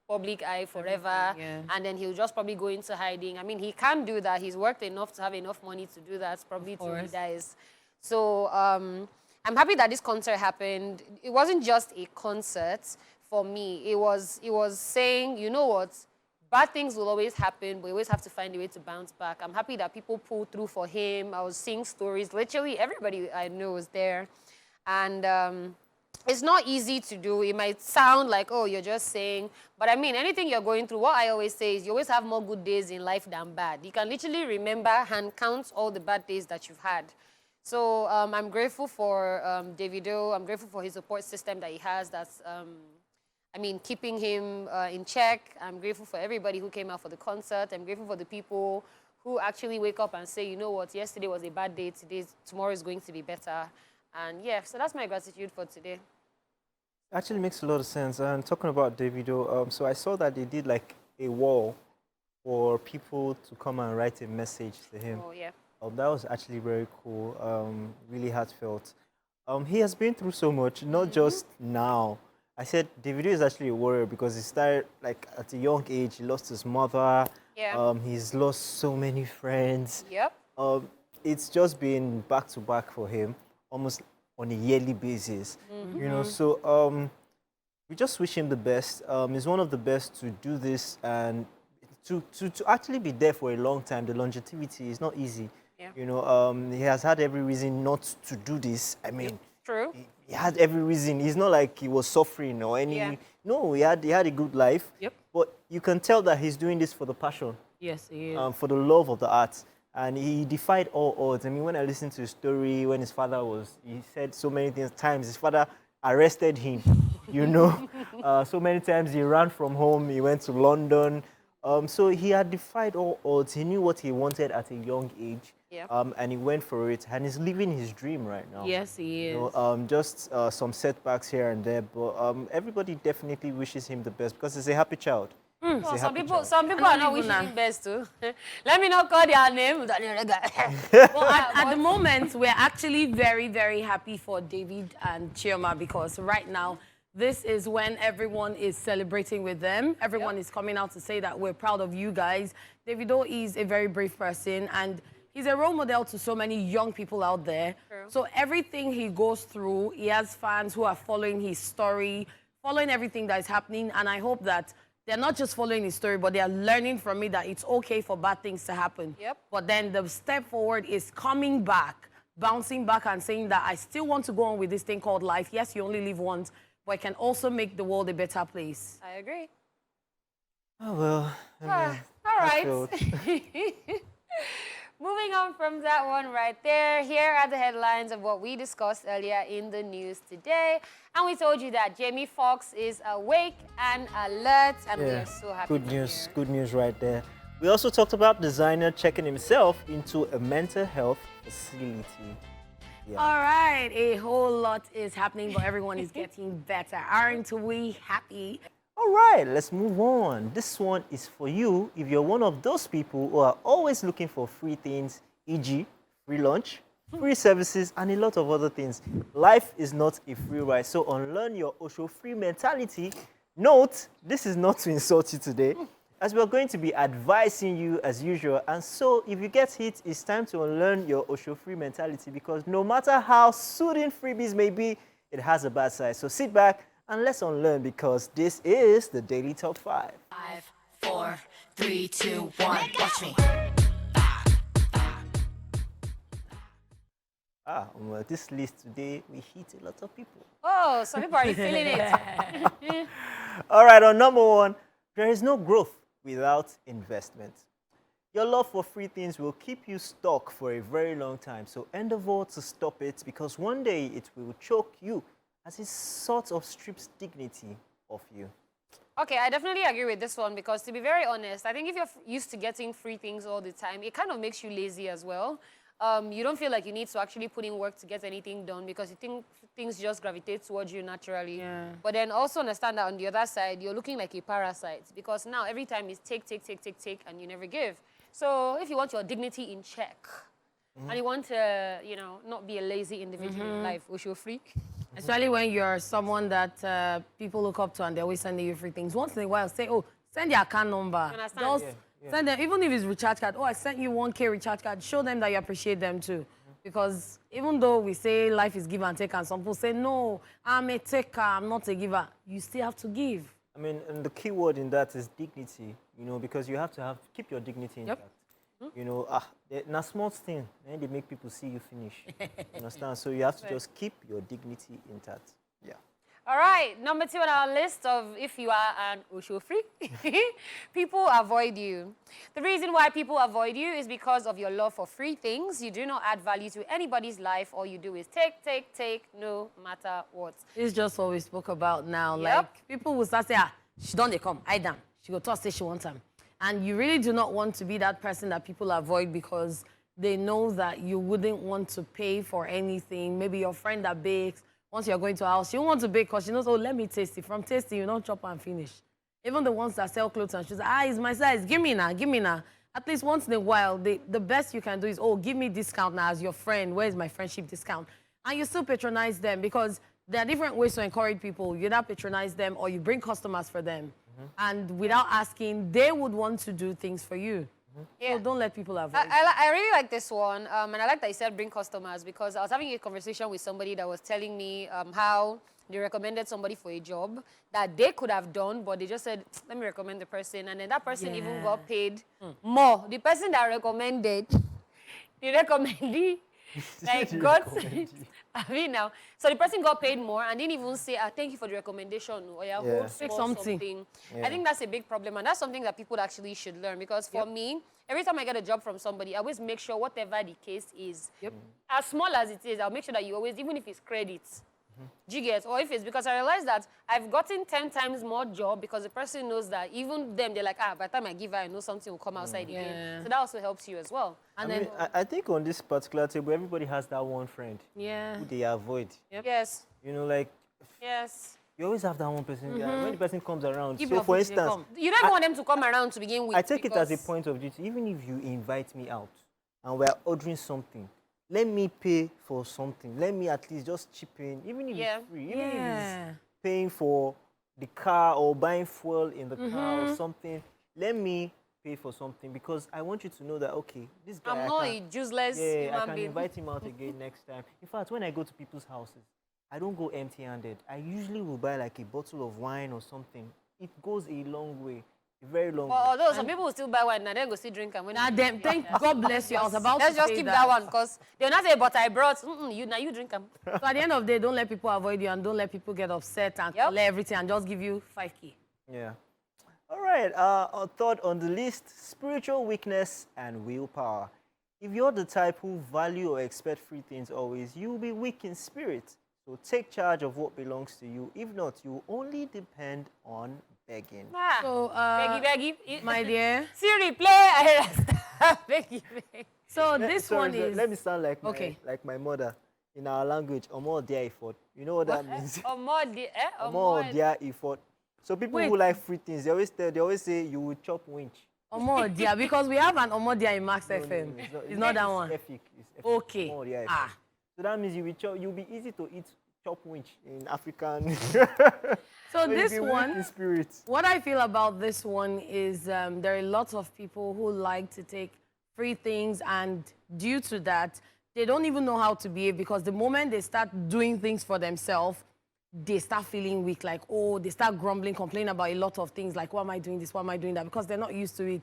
public eye forever, and then he'll just probably go into hiding. I mean, he can't do that. He's worked enough to have enough money to do that, probably till he dies. So I'm happy that this concert happened. It wasn't just a concert for me. It was saying, you know what, bad things will always happen, but you always have to find a way to bounce back. I'm happy that people pulled through for him. I was seeing stories. Literally everybody I know was there. And it's not easy to do. It might sound like, oh, you're just saying. But I mean, anything you're going through, what I always say is you always have more good days in life than bad. You can literally remember and count all the bad days that you've had. So I'm grateful for Davido. I'm grateful for his support system that he has that's, I mean, keeping him in check. I'm grateful for everybody who came out for the concert. I'm grateful for the people who actually wake up and say, you know what, yesterday was a bad day, tomorrow is going to be better. And yeah, so that's my gratitude for today. Actually makes a lot of sense. And talking about Davido, so I saw that they did like a wall for people to come and write a message to him. Oh, yeah. That was actually very cool, really heartfelt. He has been through so much, not just now. I said Davido is actually a warrior because he started like at a young age. He lost his mother. Yeah. He's lost so many friends. Yep. It's just been back to back for him, almost on a yearly basis. You know, so we just wish him the best. He's one of the best to do this and to actually be there for a long time. The longevity is not easy. Yeah. You know, he has had every reason not to do this. I mean, true. He had every reason. It's not like he was suffering or any. Yeah. No, he had a good life. Yep. But you can tell that he's doing this for the passion. Yes, he is. For the love of the art. And he defied all odds. I mean, when I listened to his story, when his father he said so many times, his father arrested him, you know. So many times he ran from home, he went to London. So he had defied all odds. He knew what he wanted at a young age. Yeah. And he went for it. And he's living his dream right now. Yes, he is. You know, just some setbacks here and there. But everybody definitely wishes him the best because he's a happy child. Well, some people are not wishing him best too. Let me not call their name. Well, at the moment, we're actually very, very happy for David and Chioma because right now, this is when everyone is celebrating with them. Everyone is coming out to say that we're proud of you guys. Davido is a very brave person and he's a role model to so many young people out there. True. So everything he goes through, he has fans who are following his story, following everything that is happening, and I hope that they're not just following his story, but they are learning from it that it's okay for bad things to happen. Yep. But then the step forward is coming back, bouncing back and saying that I still want to go on with this thing called life. Yes, you only live once, but it can also make the world a better place. I agree. Oh, well. I mean, All right. felt- Moving on from that one right there, here are the headlines of what we discussed earlier in the news today. And we told you that Jamie Foxx is awake and alert, and we are so happy Good to news, hear. good news right there. We also talked about Desiigner checking himself into a mental health facility. Yeah. All right, a whole lot is happening, but everyone is getting better. Aren't we happy? All right, let's move on. This one is for you if you're one of those people who are always looking for free things, e.g., free lunch, free services, and a lot of other things. Life is not a free ride, so unlearn your Osho-free mentality. Note, this is not to insult you today, as we're going to be advising you as usual. And so if you get hit, it's time to unlearn your Osho-free mentality because no matter how soothing freebies may be, it has a bad side. So sit back and let's unlearn because this is the Daily Top 5. 5, 4, 3, 2, 1. Watch me. Well, this list today, we hit a lot of people. Oh, some people are feeling it. All right, on number 1, there is no growth without investment. Your love for free things will keep you stuck for a very long time. So endeavor to stop it because one day it will choke you as it sort of strips dignity of you. Okay, I definitely agree with this one because to be very honest, I think if you're used to getting free things all the time, it kind of makes you lazy as well. you don't feel like you need to actually put in work to get anything done because you think things just gravitate towards you naturally. Yeah. But then also understand that on the other side, you're looking like a parasite because now every time it's take, and you never give. So if you want your dignity in check, and you want to, you know, not be a lazy individual in life, we should free. Especially when you're someone that people look up to and they're always sending you free things. Once in a while, say, oh, send your account number. understand? Just send them, even if it's recharge card. Oh, I sent you 1K recharge card. Show them that you appreciate them too. Because even though we say life is give and take, and some people say, no, I'm a taker, I'm not a giver, you still have to give. I mean, and the key word in that is dignity, you know, because you have to keep your dignity intact. You know, na small thing, and they make people see you finish. You understand? So you have to just keep your dignity intact. Yeah. All right, number 2 on our list of if you are an Osho freak, people avoid you. The reason why people avoid you is because of your love for free things. You do not add value to anybody's life. All you do is take, no matter what. It's just what we spoke about now. Yep. Like, people will start saying, she don't come, I down. She go talk, say she wants time. And you really do not want to be that person that people avoid because they know that you wouldn't want to pay for anything. Maybe your friend that bakes, once you're going to a house, she won't want to bake because she knows, oh, let me taste it. From tasting, you don't chop and finish. Even the ones that sell clothes and shoes, it's my size, give me now. At least once in a while, the best you can do is, oh, give me discount now as your friend. Where's my friendship discount? And you still patronize them because there are different ways to encourage people. You either patronize them or you bring customers for them. And without asking, they would want to do things for you. Yeah. So don't let people avoid. I really like this one, and I like that you said bring customers because I was having a conversation with somebody that was telling me how they recommended somebody for a job that they could have done, but they just said, let me recommend the person, and then that person even got paid more. The person that recommended, the recommendee, like got, I mean now, so the person got paid more and didn't even say, thank you for the recommendation, or hold small something. I think that's a big problem, and that's something that people actually should learn because for me, every time I get a job from somebody, I always make sure whatever the case is, as small as it is, I'll make sure that you always, even if it's credits, do you get? Or if it's because I realized that I've gotten 10 times more job because the person knows that even them, they're like, by the time I give her, I know something will come outside again. So that also helps you as well. And I mean, I think on this particular table, everybody has that one friend who they avoid. Yes. You know, like, you always have that one person. When the person comes around, so for instance, you don't want them to come around to begin with. I take it as a point of duty. Even if you invite me out and we're ordering something, let me pay for something. Let me at least just chip in, even if it's free, even if it's paying for the car or buying fuel in the car or something. Let me pay for something because I want you to know that, okay, this guy, I'm not a useless human I can being. invite him out again next time. In fact, when I go to people's houses, I don't go empty-handed. I usually will buy like a bottle of wine or something. It goes a long way. A very long way. Although some people will still buy wine and then go see drink and when Thank God bless you. I was about let's to just say keep that one because they'll not say, but I brought, you drink them. So at the end of the day, don't let people avoid you and don't let people get upset and collect everything and just give you 5K. Yeah. All right. Our third on the list, spiritual weakness and willpower. If you're the type who value or expect free things always, you will be weak in spirit. So take charge of what belongs to you. If not, you will only depend on begging. So, beggy. my dear. Siri, play. Beggy. So this one is... Let me sound like my mother in our language. Omo dia effort. You know what that means? Omo dia effort. So people who like free things, they always say you will chop winch. Omodia, because we have an Omodia in Max FM. It's not that one. It's Okay. So that means you'll be easy to eat chop winch in African. So this one, in spirit. What I feel about this one is there are lots of people who like to take free things, and due to that, they don't even know how to behave because the moment they start doing things for themselves, they start feeling weak, like, oh, they start grumbling, complaining about a lot of things, like, why am I doing this, why am I doing that, because they're not used to it.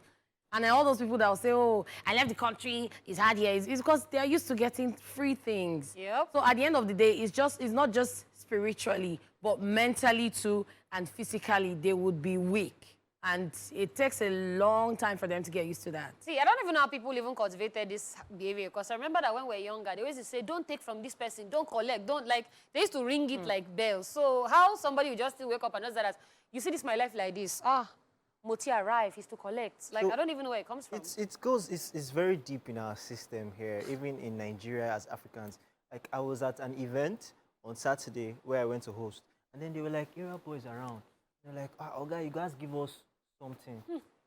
And then all those people that will say, oh, I left the country, it's hard here, it's because they're used to getting free things. Yep. So at the end of the day, it's not just spiritually, but mentally too, and physically, they would be weak. And it takes a long time for them to get used to that. See, I don't even know how people even cultivated this behavior. Because I remember that when we were younger, they always used to say, don't take from this person, don't collect, don't like. They used to ring it like bells. So how somebody would just still wake up and know that, you see this my life like this. Moti arrive, he's to collect. Like, So I don't even know where it comes from. It's very deep in our system here, even in Nigeria as Africans. Like, I was at an event on Saturday where I went to host, and then they were like, area boys around. They're like, Oga, you guys give us something.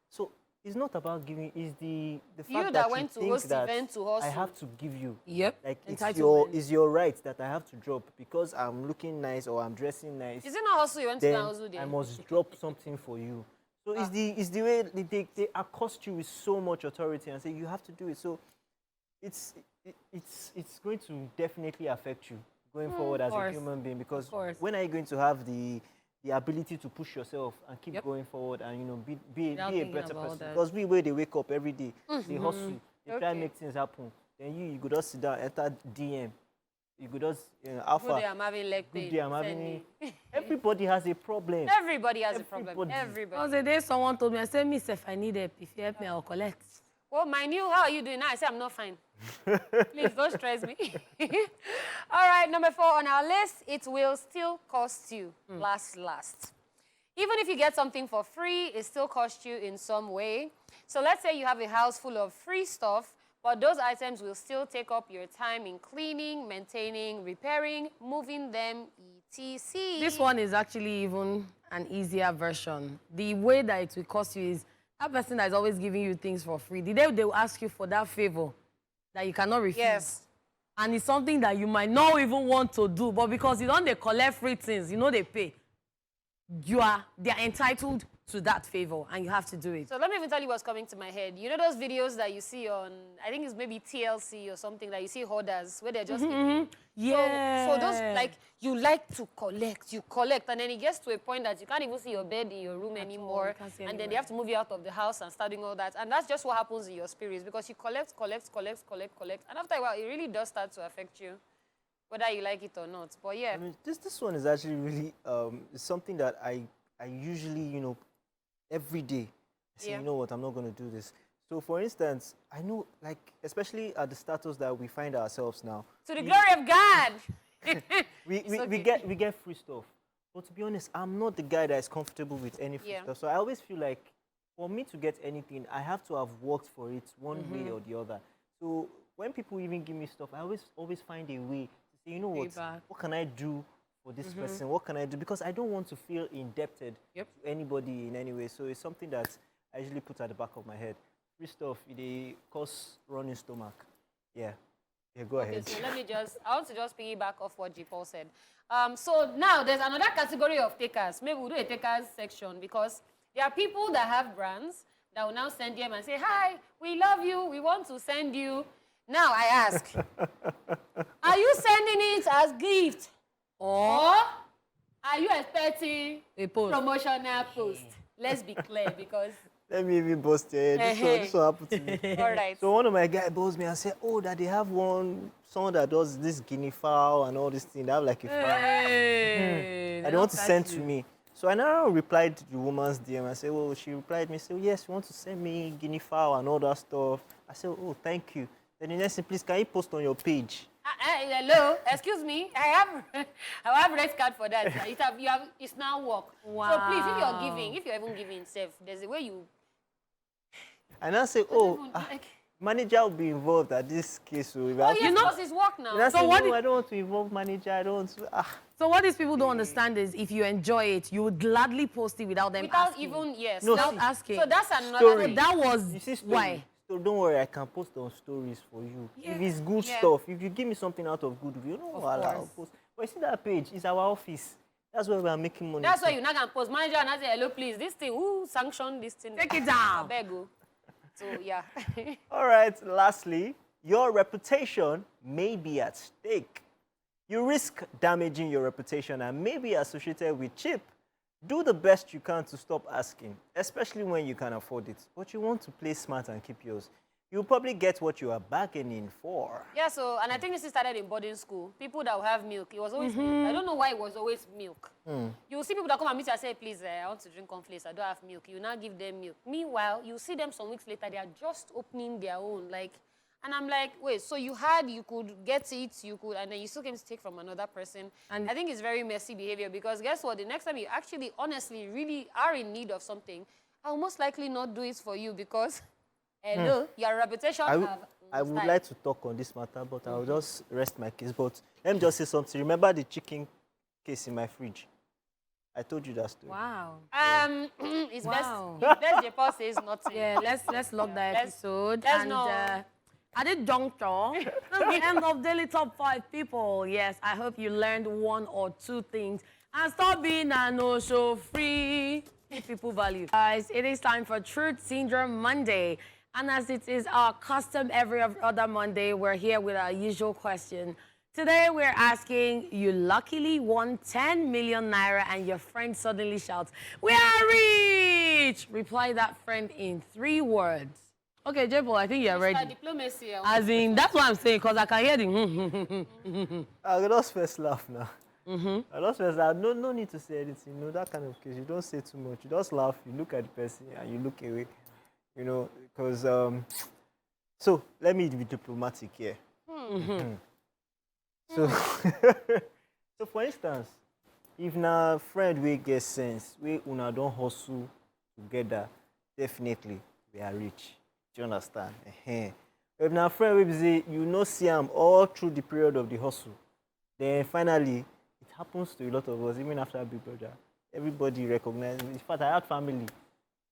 So it's not about giving, it's the fact You that that you went to think host that event to I hustle. have to give you. Yep. Like, Entitlement. it's your right that I have to drop because I'm looking nice or I'm dressing nice. Is it not hustle you went to Then hustle I there? must drop something for you. So it's the way they accost you with so much authority and say you have to do it. So it's going to definitely affect you going forward as a course. human being, because course. when are you going to have the ability to push yourself and keep Yep. going forward and be Without a thinking better about person? that. Because where they wake up every day, they hustle, they try Okay. and make things happen. Then you could just sit down, enter DM. You could just alpha. Good day, I'm having leg Good pain. day, I'm Send having. me. Everybody has a problem. Everybody has a problem. Everybody. There Everybody. was a day someone told me, I said, Miss, if I need help, if you help me, I'll collect. Well, my new, how are you doing now? I say I'm not fine. Please don't stress me. All right, number 4 on our list, it will still cost you. Last. Even if you get something for free, it still costs you in some way. So let's say you have a house full of free stuff, but those items will still take up your time in cleaning, maintaining, repairing, moving them, etc. This one is actually even an easier version. The way that it will cost you is that person that is always giving you things for free. The day they will ask you for that favor that you cannot refuse. Yes. And it's something that you might not even want to do, but because you don't they collect free things, you know they pay. They are entitled to that favor and you have to do it. So let me even tell you what's coming to my head. You know those videos that you see on, I think it's maybe TLC or something, that you see hoarders where they're just eating. Yeah. So those, like, you like to collect, and then it gets to a point that you can't even see your bed in your room anymore. You can't see And then anywhere. they have to move you out of the house and start doing all that. And that's just what happens in your spirits, because you collect. And after a while, it really does start to affect you, whether you like it or not. But yeah. I mean, this one is actually really it's something that I usually, every day I say, Yeah. you know what, I'm not going to do this. So, for instance, I know, like, especially at the status that we find ourselves now, To the glory of God. we okay. get free stuff. But to be honest, I'm not the guy that is comfortable with any free Yeah. stuff. So I always feel like for me to get anything, I have to have worked for it one way or the other. So when people even give me stuff, I always find a way to say, you know what, Payback. what can I do for this person? What can I do? Because I don't want to feel indebted Yep. to anybody in any way. So it's something that I usually put at the back of my head. Free stuff, they cause running stomach. Yeah. Yeah, go Okay, ahead. so I want to just piggyback off what G. Paul said. So now there's another category of takers. Maybe we'll do a takers section, because there are people that have brands that will now send them and say, hi, we love you, we want to send you. Now I ask, are you sending it as gift? Or are you expecting A post. promotional post? Let's be clear, because, Let me even boast here. This one happened to me. all right. So one of my guys boils me and said, oh, that they have someone that does this guinea fowl and all this thing. They have like a fowl. Hey, I don't want to send to me. So I now replied to the woman's DM. I said, well, she replied me, said, yes, you want to send me guinea fowl and all that stuff. I said, oh, thank you. Then the next thing, please, can you post on your page? Hello, excuse me. I have red card for that. It's now work. Wow. So please, if you're even giving safe, there's a way you. And I say, manager will be involved at this case. So if I Oh have to- yes, because it's work now. And I So say, what no, if- I don't want to involve manager. I don't want to. So what these people don't understand is if you enjoy it, you would gladly post it without them Without asking. even yes. No, Now- see, asking. So that's another Story. thing. That was You see, story. why. So don't worry, I can post on stories for you. If it's good Yeah. stuff, if you give me something out of goodwill, you know what, I'll course. post. But you see that page, it's our office. That's where we are making money. That's from. why you're not gonna post manager and I say hello, please. This thing, who sanctioned this thing? Take it down. I beg you. So yeah. All right, lastly, your reputation may be at stake. You risk damaging your reputation and may be associated with cheap. Do the best you can to stop asking, especially when you can afford it. But you want to play smart and keep yours. You'll probably get what you are bargaining for. Yeah, so, and I think this started in boarding school. People that will have milk, it was always milk. I don't know why it was always milk. You will see people that come and meet you and say, please, I want to drink cornflakes, I don't have milk. You now give them milk. Meanwhile, you see them some weeks later, they are just opening their own. And I'm like, wait, so you could get it, and then you still came to take from another person. And I think it's very messy behavior, because guess what? The next time you actually, honestly, really are in need of something, I'll most likely not do it for you because, hello, your reputation I would like to talk on this matter, but I'll just rest my case. But let me just say something. Remember the chicken case in my fridge? I told you that story. Wow. It's Wow. best J-Paul says nothing. Yeah, let's log that episode. let's and know. at the juncture, the end of Daily Top 5 people. Yes, I hope you learned one or two things. And stop being a no-show free. People value. Guys, it is time for Truth Syndrome Monday. And as it is our custom every other Monday, we're here with our usual question. Today, we're asking, you luckily won 10 million naira and your friend suddenly shouts, "We are rich!" Reply that friend in 3 words. Okay, J-Paul, I think you're ready. Diplomacy. As in, that's what I'm saying, because I can hear the I'll just first laugh now. I just first laugh. No need to say anything. No, that kind of case. You don't say too much. You just laugh. You look at the person and you look away. You know, because so let me be diplomatic here. So, so for instance, if na friend we get sense, we una don't hustle together, definitely we are rich. Do you understand? If na friend we say you no see am all through the period of the hustle, then finally it happens to a lot of us, even after Big Brother. Everybody recognizes. In fact, I had family.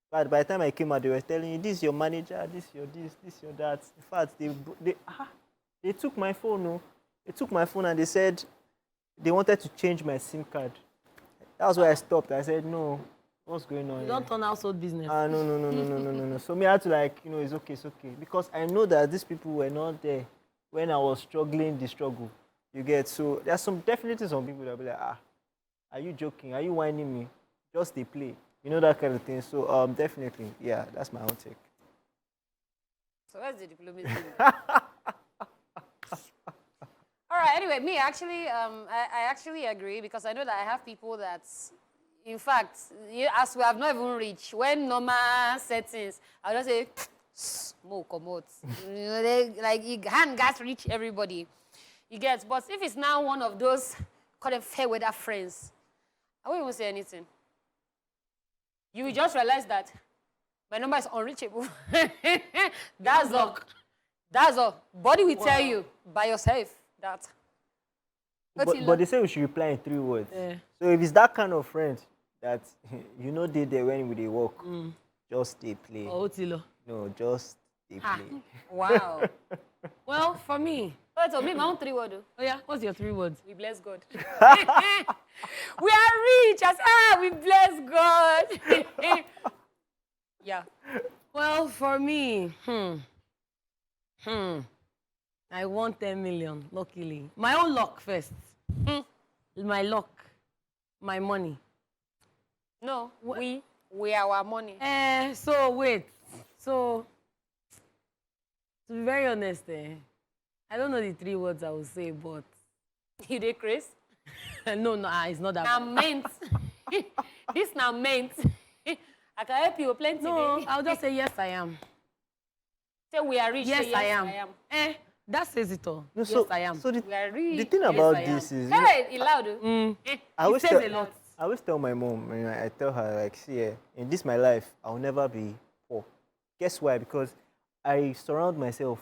But by the time I came out, they were telling you, this is your manager, this your this, this your that. In fact, they took my phone. No, they took my phone and they said they wanted to change my SIM card. That was why I stopped. I said, no, what's going on? You don't turn household business. No. So me, I had to it's okay. Because I know that these people were not there when I was struggling the struggle. You get, so there's definitely some people that will be like, are you joking? Are you whining me? Just they play. You know, that kind of thing. So definitely, yeah, that's my own take. So where's the diplomacy? All right, anyway, me actually, I actually agree because I know that I have people that, in fact, as we have not even reached, when normal settings, I'll just say, smoke or moat. You know, you hand gas reach everybody. You get, but if it's now one of those, call them fair weather friends, I won't even say anything. You will just realize that my number is unreachable. That's all. That's all. Body will tell you by yourself that. But they say we should reply in 3 words. Yeah. So if it's that kind of friend that you know they there when they walk, just they play. Oh, Tilo. No, just they play. Wow. Well, for me. Wait, so me, my own 3 words. Oh yeah, what's your 3 words? We bless God. We are rich. We bless God. Yeah. Well, for me, I want 10 million, luckily. My own luck first. My luck. My money. No, we are our money. So wait. So, to be very honest, I don't know the 3 words I will say, but... You did, Chris? No, it's not that Now bad. meant. This now meant. I can help you plenty. No, day. I'll just say yes, I am. Say we are rich. Yes, say, I am. That says it all. No, Yes, I am. So We are rich. the thing Yes, about I am. this is, Hey, it loud. I always says a lot. I always tell my mom, I tell her, like, see, in this my life, I'll never be poor. Guess why? Because I surround myself,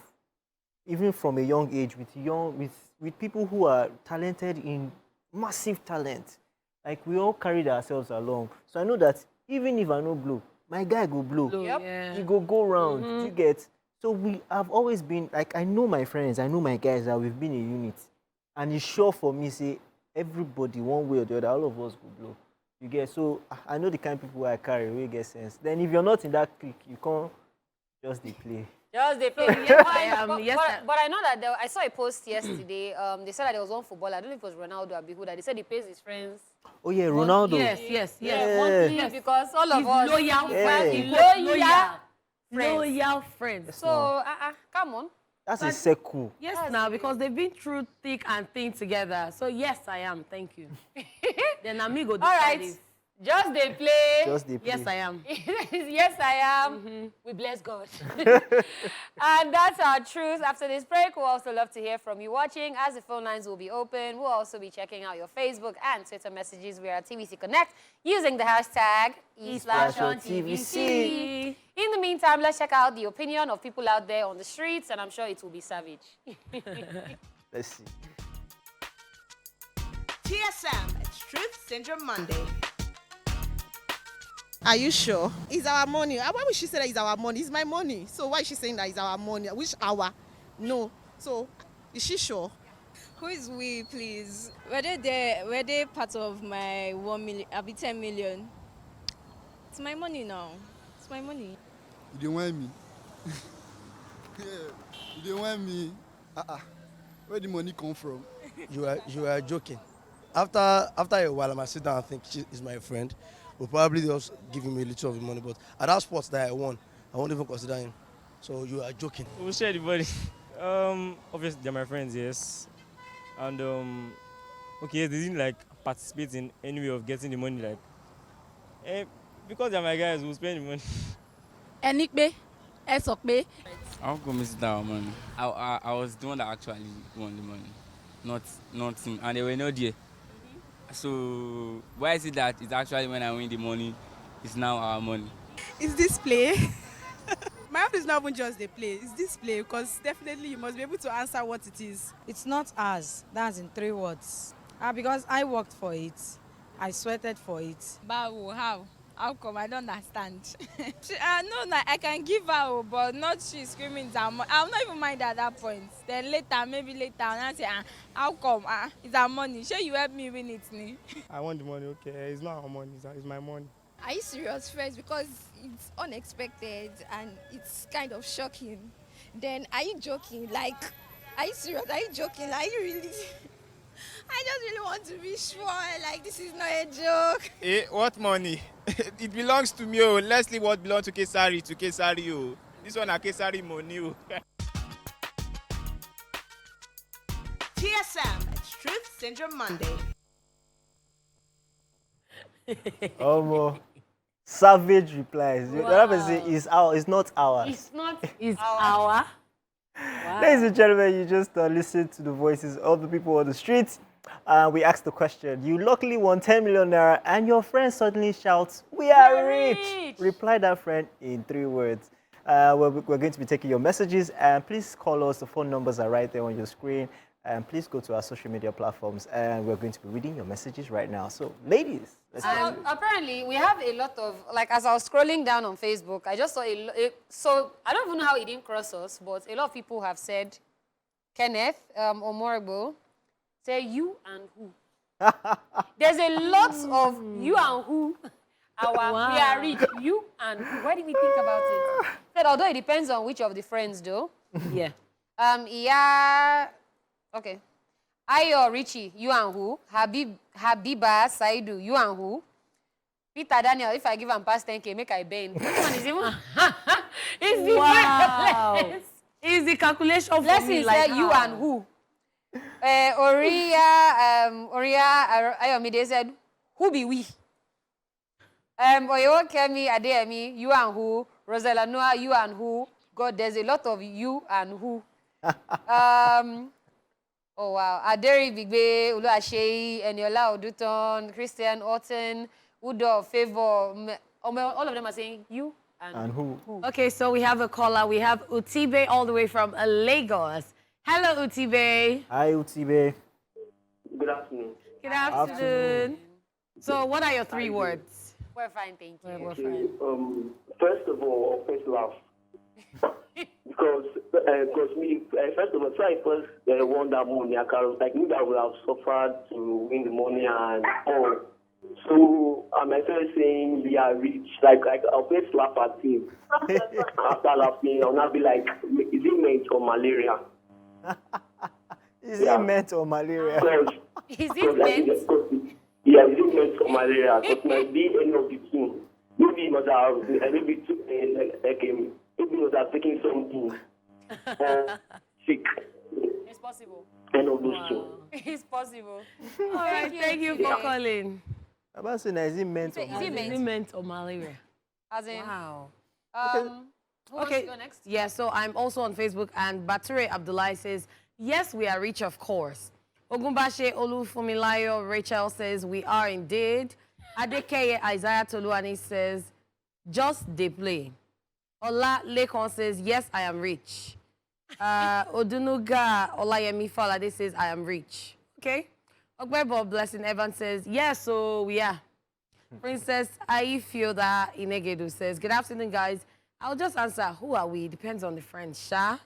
even from a young age, with people who are talented in massive talent. Like, we all carried ourselves along. So I know that even if I no blow, my guy go blow. Yep. Yeah. He go round. You get. So we have always been, like, I know my friends, I know my guys that we've been a unit. And it's sure for me, say, everybody, one way or the other, all of us go blow. You get. So I know the kind of people I carry, we get sense. Then if you're not in that clique, you can't just dey play. Just they play. Yes, I am. But I know that I saw a post yesterday. They said that there was one footballer. I don't know if it was Ronaldo or Abihu that they said he pays his friends. Oh yeah, Ronaldo. Yes. Monthly Yes. because all of He's us. loyal. Yeah. Loyal friends. So come on. That's a circle. Yes, now, because they've been through thick and thin together. So, yes, I am. Thank you. Then amigo All right. decided. Just they play. Just the Yes, I am. Yes, I am. We bless God. And that's our truth. After this break, we'll also love to hear from you watching. As the phone lines will be open, we'll also be checking out your Facebook and Twitter messages. We are at TVC Connect using the hashtag E/TVC. In the meantime, let's check out the opinion of people out there on the streets, and I'm sure it will be savage. Let's see. TSM, it's Truth Syndrome Monday. Are you sure? It's our money. Why would she say that it's our money? It's my money. So why is she saying that it's our money? Which hour? No. So is she sure? Who is we, please? Were they part of my 1 million? I'll be 10 million. It's my money now. It's my money. You don't want me. Yeah, you don't want me. Where the money come from? You are joking. After a while, I might sit down and think she is my friend. Will probably just give him a little of the money, but at that spot that I won, I won't even consider him. So you are joking. We'll share the money. Obviously they're my friends, yes. And okay, they didn't like participate in any way of getting the money, like because they're my guys, we'll spend the money. Enikbe, Esokbe. How come it's our money? I was the one that actually won the money, not him, and they were not there. So why is it that it's actually when I win the money, it's now our money? Is this play? My own is not even just the play. It's this play because definitely you must be able to answer what it is. It's not ours. That's in 3 words. Because I worked for it. I sweated for it. Bawo, how? How come? I don't understand. No, I can give her, but not she screaming down. I'll not even mind at that point. Then later, maybe later, I'll say, how come? It's our money. Sure, you help me win it, ni? I want the money, okay. It's not our money, it's my money. Are you serious first? Because it's unexpected and it's kind of shocking. Then are you joking? Like, are you serious? Are you joking? Are you really? I just really want to be sure. Like, this is not a joke. What money? It belongs to me. Oh. Let's leave what belongs to Kesari. Oh. This one is Kesari money. Oh. TSM, it's Truth Syndrome Monday. Savage replies. Wow. The other person is it's not ours. It's not. It's our. Wow. Ladies and gentlemen, you just listened to the voices of the people on the streets. We asked the question, you luckily won 10 million naira and your friend suddenly shouts, "We are rich!" Reply that friend in 3 words. We're going to be taking your messages, and please call us. The phone numbers are right there on your screen. And please go to our social media platforms, and we're going to be reading your messages right now. So, ladies, let's go. Apparently, we have a lot of, like, as I was scrolling down on Facebook, I just saw so I don't even know how it didn't cross us, but a lot of people have said, Kenneth Omorigbo, say you and who. There's a lot of you and who. We are rich, you and who. Why did we think about it? Said, although it depends on which of the friends, though. Yeah. Yeah. Okay. Ayo Richie, you and who? Habiba Saidu, you and who? Peter Daniel, if I give him past 10K, make I bend. Which one is even? It's the Wow. It's the calculation for Let's me. see, Like, you and who? Oria Ayomide said, who be we? Oyo Kemi Adeyemi, you and who? Rosella Noah, you and who? God, there's a lot of you and who. Oh wow. Aderi Bigbe, Ulu Ashei, Eniola Oduton, Christian Orton, Udo Favor, all of them are saying you and who. Okay, so we have a caller. We have Utibe all the way from Lagos. Hello, Utibe. Hi, Utibe. Good afternoon. Good afternoon. So what are your 3 words? We're fine, thank you. We're fine. First of all, first laugh. Because me, first of all, so I first won that money. I knew that I would have suffered to win the money and all. So I started saying we are rich. Like I'll first laugh at him. After laughing, I'll not be like, is it meant or malaria? Is it meant or malaria? Is it meant? Yeah, is it meant or malaria? Because might be any of the two. Maybe it must have maybe was taking something sick. It's possible. And all those two. It's possible. All right, thank you for calling. About saying, is it meant? Is it Is it meant or malaria? As in, Wow. who wants to go next? Yeah, so I'm also on Facebook, and Bature Abdullah says, yes, we are rich, of course. Ogunbashe Olufumilayo Rachel says, we are indeed. Adekeye Isaiah Toluani says, just they play. Ola Lekon says, yes, I am rich. Odunuga Olayemi Falade says, I am rich. Okay. Ogbebo Blessing Evans says, yes, so we are. Princess Aifioda Inegedu says, good afternoon, guys. I'll just answer, who are we? Depends on the friend, Sha.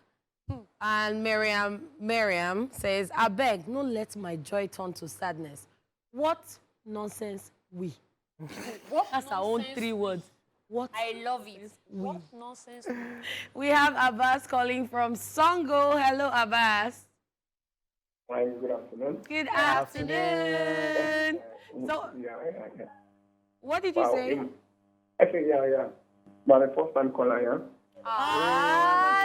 And Miriam says, I beg, no let my joy turn to sadness. What nonsense we? That's our own 3 words. What? I love it. What nonsense. We have Abbas calling from Songo. Hello, Abbas. Hi, good afternoon. Good afternoon. So, what did you say? I said, yeah. But the first time caller, yeah.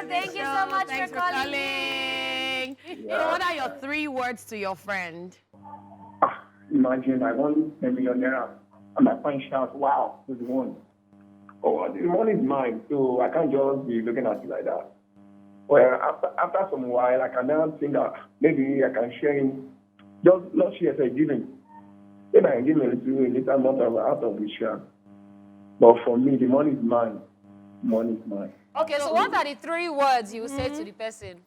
Thank you so much Thanks for calling. So what are your 3 words to your friend? Imagine I won a millionaire and my friend shouts, wow, who's won? Oh, the money is mine, so I can't just be looking at it like that. Well, after some while, I can now think that maybe I can share him, just not share, say, give him. Then I can give him a little amount out of the share. But for me, the money is mine. Money is mine. Okay, so what are the 3 words you say to the person?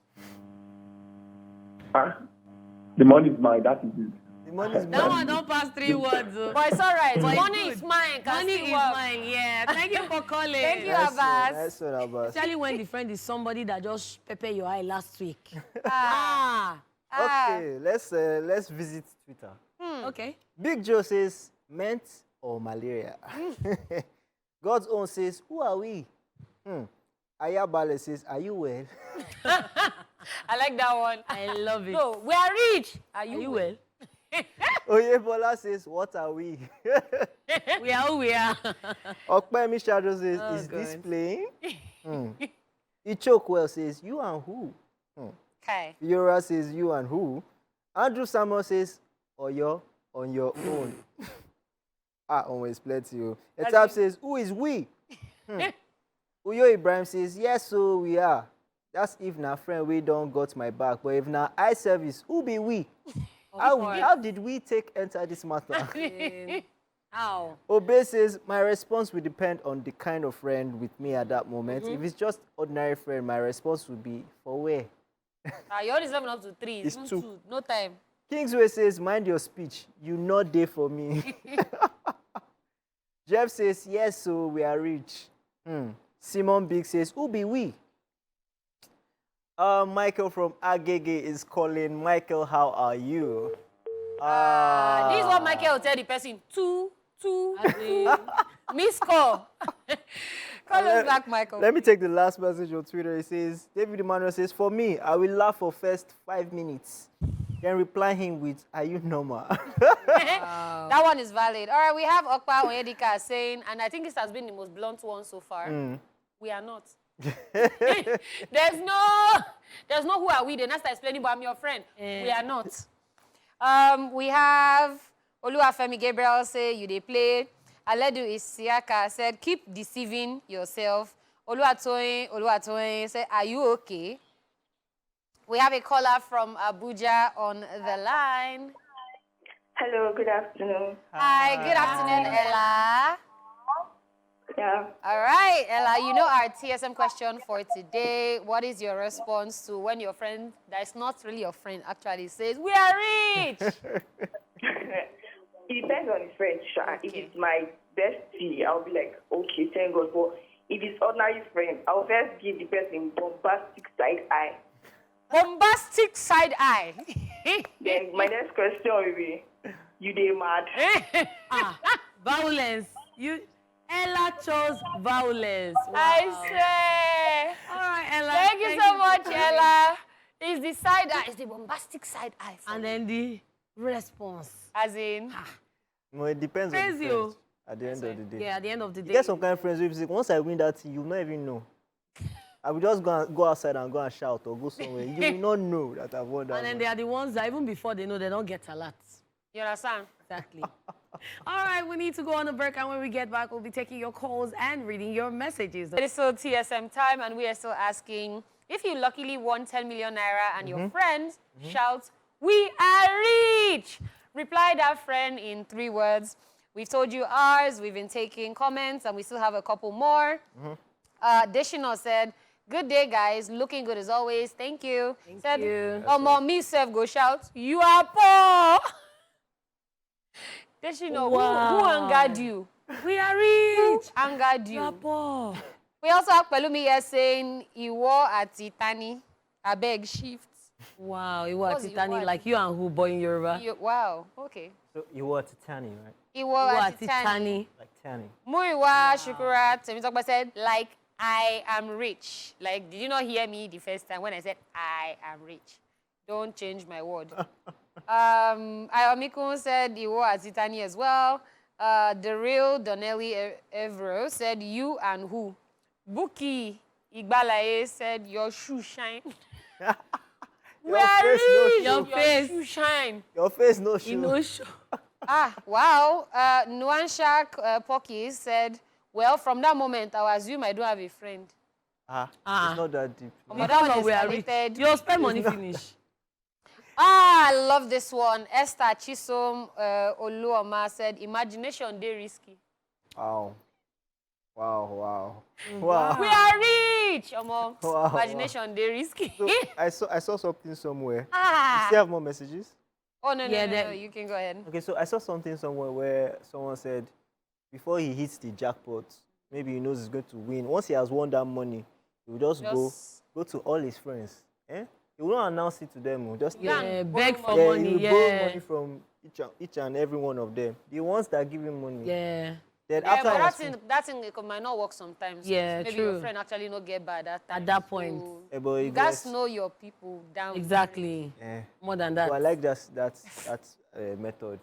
The money is mine, that is it. The money is That one don't pass 3 words. But it's all right. But Money is mine. Money is mine, yeah. Thank you for calling. Thank you, Nice Abbas. one, Abbas. Especially when the friend is somebody that just pepper your eye last week. Okay, let's visit Twitter. Okay. Big Joe says, meant or malaria? God's own says, who are we? Ayabale says, are you well? I like that one. I love it. No, we are rich. Are you well? Oyebola says, what are we? We are who we are. Okpemi Shadow says, Oh, is this God. playing? Ichokwell says, you and who? Okay. Yora says, you and who? Andrew Samuel says, Oyo, on your own. Always plenty. Etap says, who is we? Uyo Ibrahim says, yes, so we are. That's if na friend we don't got my back. But if na eye service, who be we? How did we enter this matter? How? Obey says, my response will depend on the kind of friend with me at that moment. If it's just ordinary friend, my response would be, for where? You only 7 up to 3. It's Even 2. No time. Kingsway says, mind your speech. You not there for me. Jeff says, yes, so we are rich. Simon Big says, who be we? Michael from Agege is calling. Michael, how are you? This is what Michael will tell the person. 2. Miss call. Call us back, Michael. Let me take the last message on Twitter. It says, David Emmanuel says, for me, I will laugh for first 5 minutes. Then reply him with, are you normal? That one is valid. All right, we have Okpa Onyedika saying, and I think this has been the most blunt one so far. We are not. There's no who are we. Then after explaining, but I'm your friend. We are not. We have Oluwafemi Gabriel say, you dey play. Aledu Isiaka said, keep deceiving yourself. Oluwatoyin said, are you okay? We have a caller from Abuja on the line. Hello, good afternoon. Hi, good afternoon, Ella. Yeah. All right, Ella, you know our TSM question for today. What is your response to when your friend, that is not really your friend, actually says, we are rich? It depends on his friend, Sha. If it's my bestie, I'll be like, okay, thank God. But if it's ordinary friend, I'll first give the person bombastic side eye. Bombastic side eye. Then my next question will be, you dey mad? Violence. Ella chose violence. Wow. I swear. All right, Ella. Thank you so much, Ella. It's the side eye. It's the bombastic side eye. And then the response. As in? No, it depends on the Crazy, friends at the end of the day. Yeah, at the end of the day. You get some kind of friends who say, once I win that thing, you'll not even know. I will just go outside and go and shout or go somewhere. You will not know that I've won that. And then they are the ones that even before they know, they don't get alert. You understand? Exactly. All right, we need to go on a break, and when we get back, we'll be taking your calls and reading your messages. It is still TSM time, and we are still asking if you luckily won 10 million naira and your friends shout, "We are rich!" Reply that friend in 3 words. We've told you ours, we've been taking comments, and we still have a couple more. Desiigner said, "Good day, guys. Looking good as always. Thank you." Thank you. Mom, me self go shout, "You are poor." Desiigner, who angered you? We are rich. Who angered you? You are poor. We also have Pelumi here saying, "Iwo ati tani, abeg shift." Wow, you were What's Titani, Iwo like you and who boy in Yoruba? Wow, okay. So you were Titani, right? Iwo ati tani. Like Tani. Muiwa Shukurat Temitope said, like, "I am rich." Like, did you not hear me the first time when I said, "I am rich"? Don't change my word. Ayomikun said, "Iwo ati tani" as well. The real Donnelly Evro said, "You and who?" Buki Igbalaye said, "Your shoe shine." Your face, no shoe. Your face. Shoe shine. Your face, no shoe. No shoe. Wow. Nuanshak Pocky said, "Well, from that moment, I assume I don't have a friend." It's not that deep. That one we are rich. You spend money finish. I love this one. Esther Chisom Oluoma said, "Imagination, they risky." Wow. Wow. We are rich. Omo. Wow. Imagination, they risky. So I saw something somewhere. Ah. You still have more messages? Oh, no, you can go ahead. Okay, so I saw something somewhere where someone said before he hits the jackpot, maybe he knows he's going to win. Once he has won that money, he will just go to all his friends. He will not announce it to them. Just beg for money. He will borrow money from each and every one of them. The ones that give him money. Yeah. Then Yeah, after but that thing it might not work sometimes. Yeah, Maybe true. your friend actually not get bad at that point. So you guys know your people down. Exactly. More than that. So I like that method.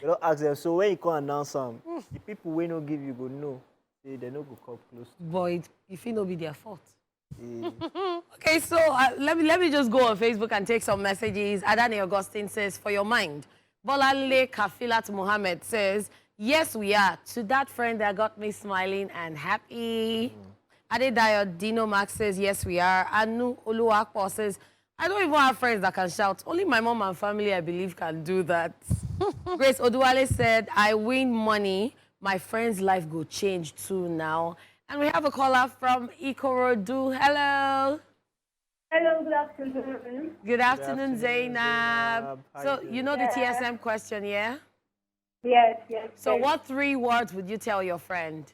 You don't ask them. So when you can't announce them, the people will not give you go no. They no go come close. Boy, if it no be their fault. Okay, so let me just go on Facebook and take some messages. Adani Augustine says, "For your mind." Bolale Kafilat Mohammed says, "Yes, we are. To that friend that got me smiling and happy." Adedayo Dino Max says, "Yes, we are." Anu Oluwakpo says, "I don't even have friends that can shout. Only my mom and family, I believe, can do that." Grace Oduwale said, "I win money. My friend's life go change too now." And we have a caller from Ikorodu. Hello. Hello, good afternoon. Good afternoon, Zainab. So you know the TSM question, yeah? Yes. So what 3 words would you tell your friend?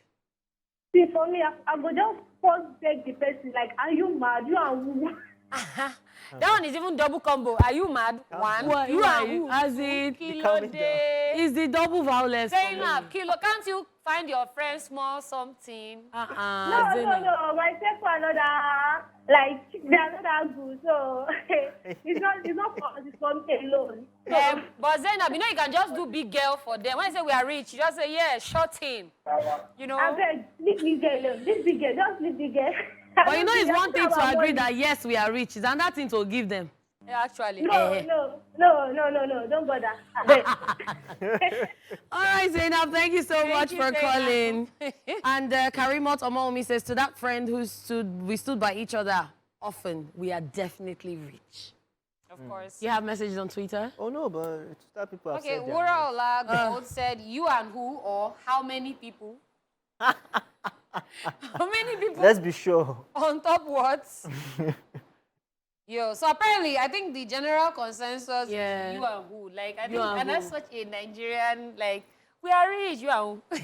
See, for me, I would just first beg the person, like, are you mad? You are who? That one is even double combo. Are you mad? One. You are who? As in, Kilo day. Is the double violence. Zainab, Kilo, can't you find your friend small something? No. Myself for another, like, they are not that good, so it's not for this one alone. So, But Zainab, you know you can just do big girl for them. When I say we are rich, you just say, yeah, short in. You know? I beg, leave big girl alone. This big girl, just leave big girl. But you know it's one thing to agree that yes, we are rich. It's another thing to give them. Yeah, actually. No, don't bother. All right, Zainab, thank you so much for calling. And Karimot Omomi says, to that friend we stood by each other often, we are definitely rich. Of course. You have messages on Twitter? Oh, no, but that people have Okay, said their Wura Ola Gold said, you and who or how many people? How many people? Let's be sure. On top what? So apparently, I think the general consensus is you and who. Like, I think, and that's such a Nigerian, like, we are rich, you and who.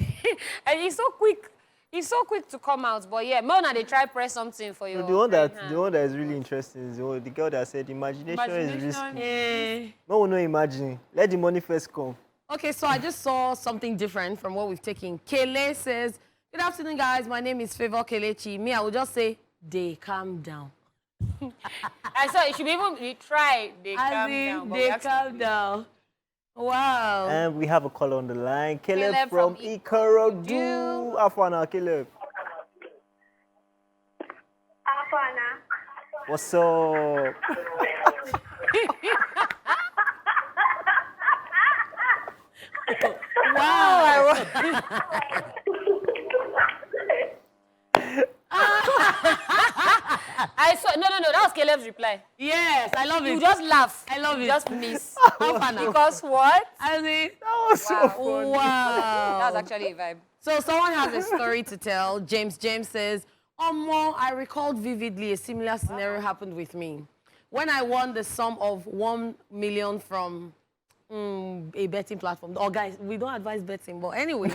And he's so quick to come out. But yeah, more than they try press something for you. The one that is really interesting is the girl that said imagination is risky. No one will imagine. Let the money first come. Okay, so I just saw something different from what we've taken. Kele says, good afternoon, guys. My name is Favor Kelechi. Me, I will just say, they calm down. I saw it should be even try. They calm down. They calm down. Wow. And we have a caller on the line. Caleb from Ikorodu. Afana, Caleb. Afana. What's up? Wow. I saw no, that was Caleb's reply. Yes, I love it. You just laugh. I love it. Just miss. How Because what? I mean, That was so funny. wow. That was actually a vibe. So someone has a story to tell. James says, I recalled vividly a similar scenario happened with me. When I won the sum of 1 million from a betting platform. Oh, guys, we don't advise betting, but anyway,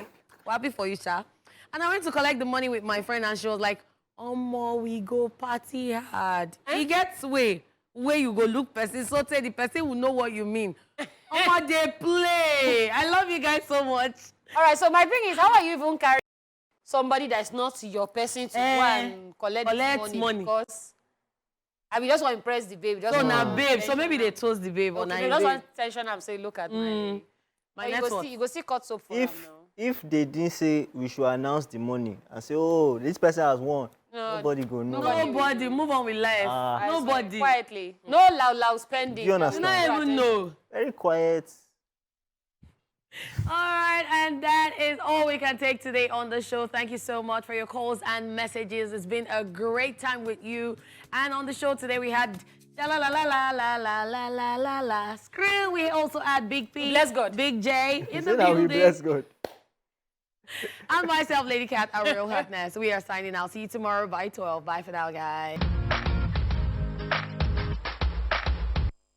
we're happy for you, Sha. And I went to collect the money with my friend, and she was like, we go party hard. He gets where you go look person, so tell the person will know what you mean. They play. I love you guys so much. All right, so my thing is, how are you even carrying somebody that's not your person to go and collect money? Because I mean, just want to impress the babe. Just so now, babe. So maybe they toast the babe. Okay, they just want attention. I'm saying, look at my network. You go see cut soap for them now. If they didn't say we should announce the money and say, oh, this person has won, no, nobody go know. Nobody. Move on with life. Nobody. Quietly. No loud spending. You understand? You don't even know. Very quiet. All right, and that is all we can take today on the show. Thank you so much for your calls and messages. It's been a great time with you. And on the show today, we had la la la la la la la la la la la. Screw. We also had Big P. Bless God. Big J in the building. building. Bless God. And myself, Lady Cat, our real hotness. We are signing out. See you tomorrow by 12. Bye for now, guys.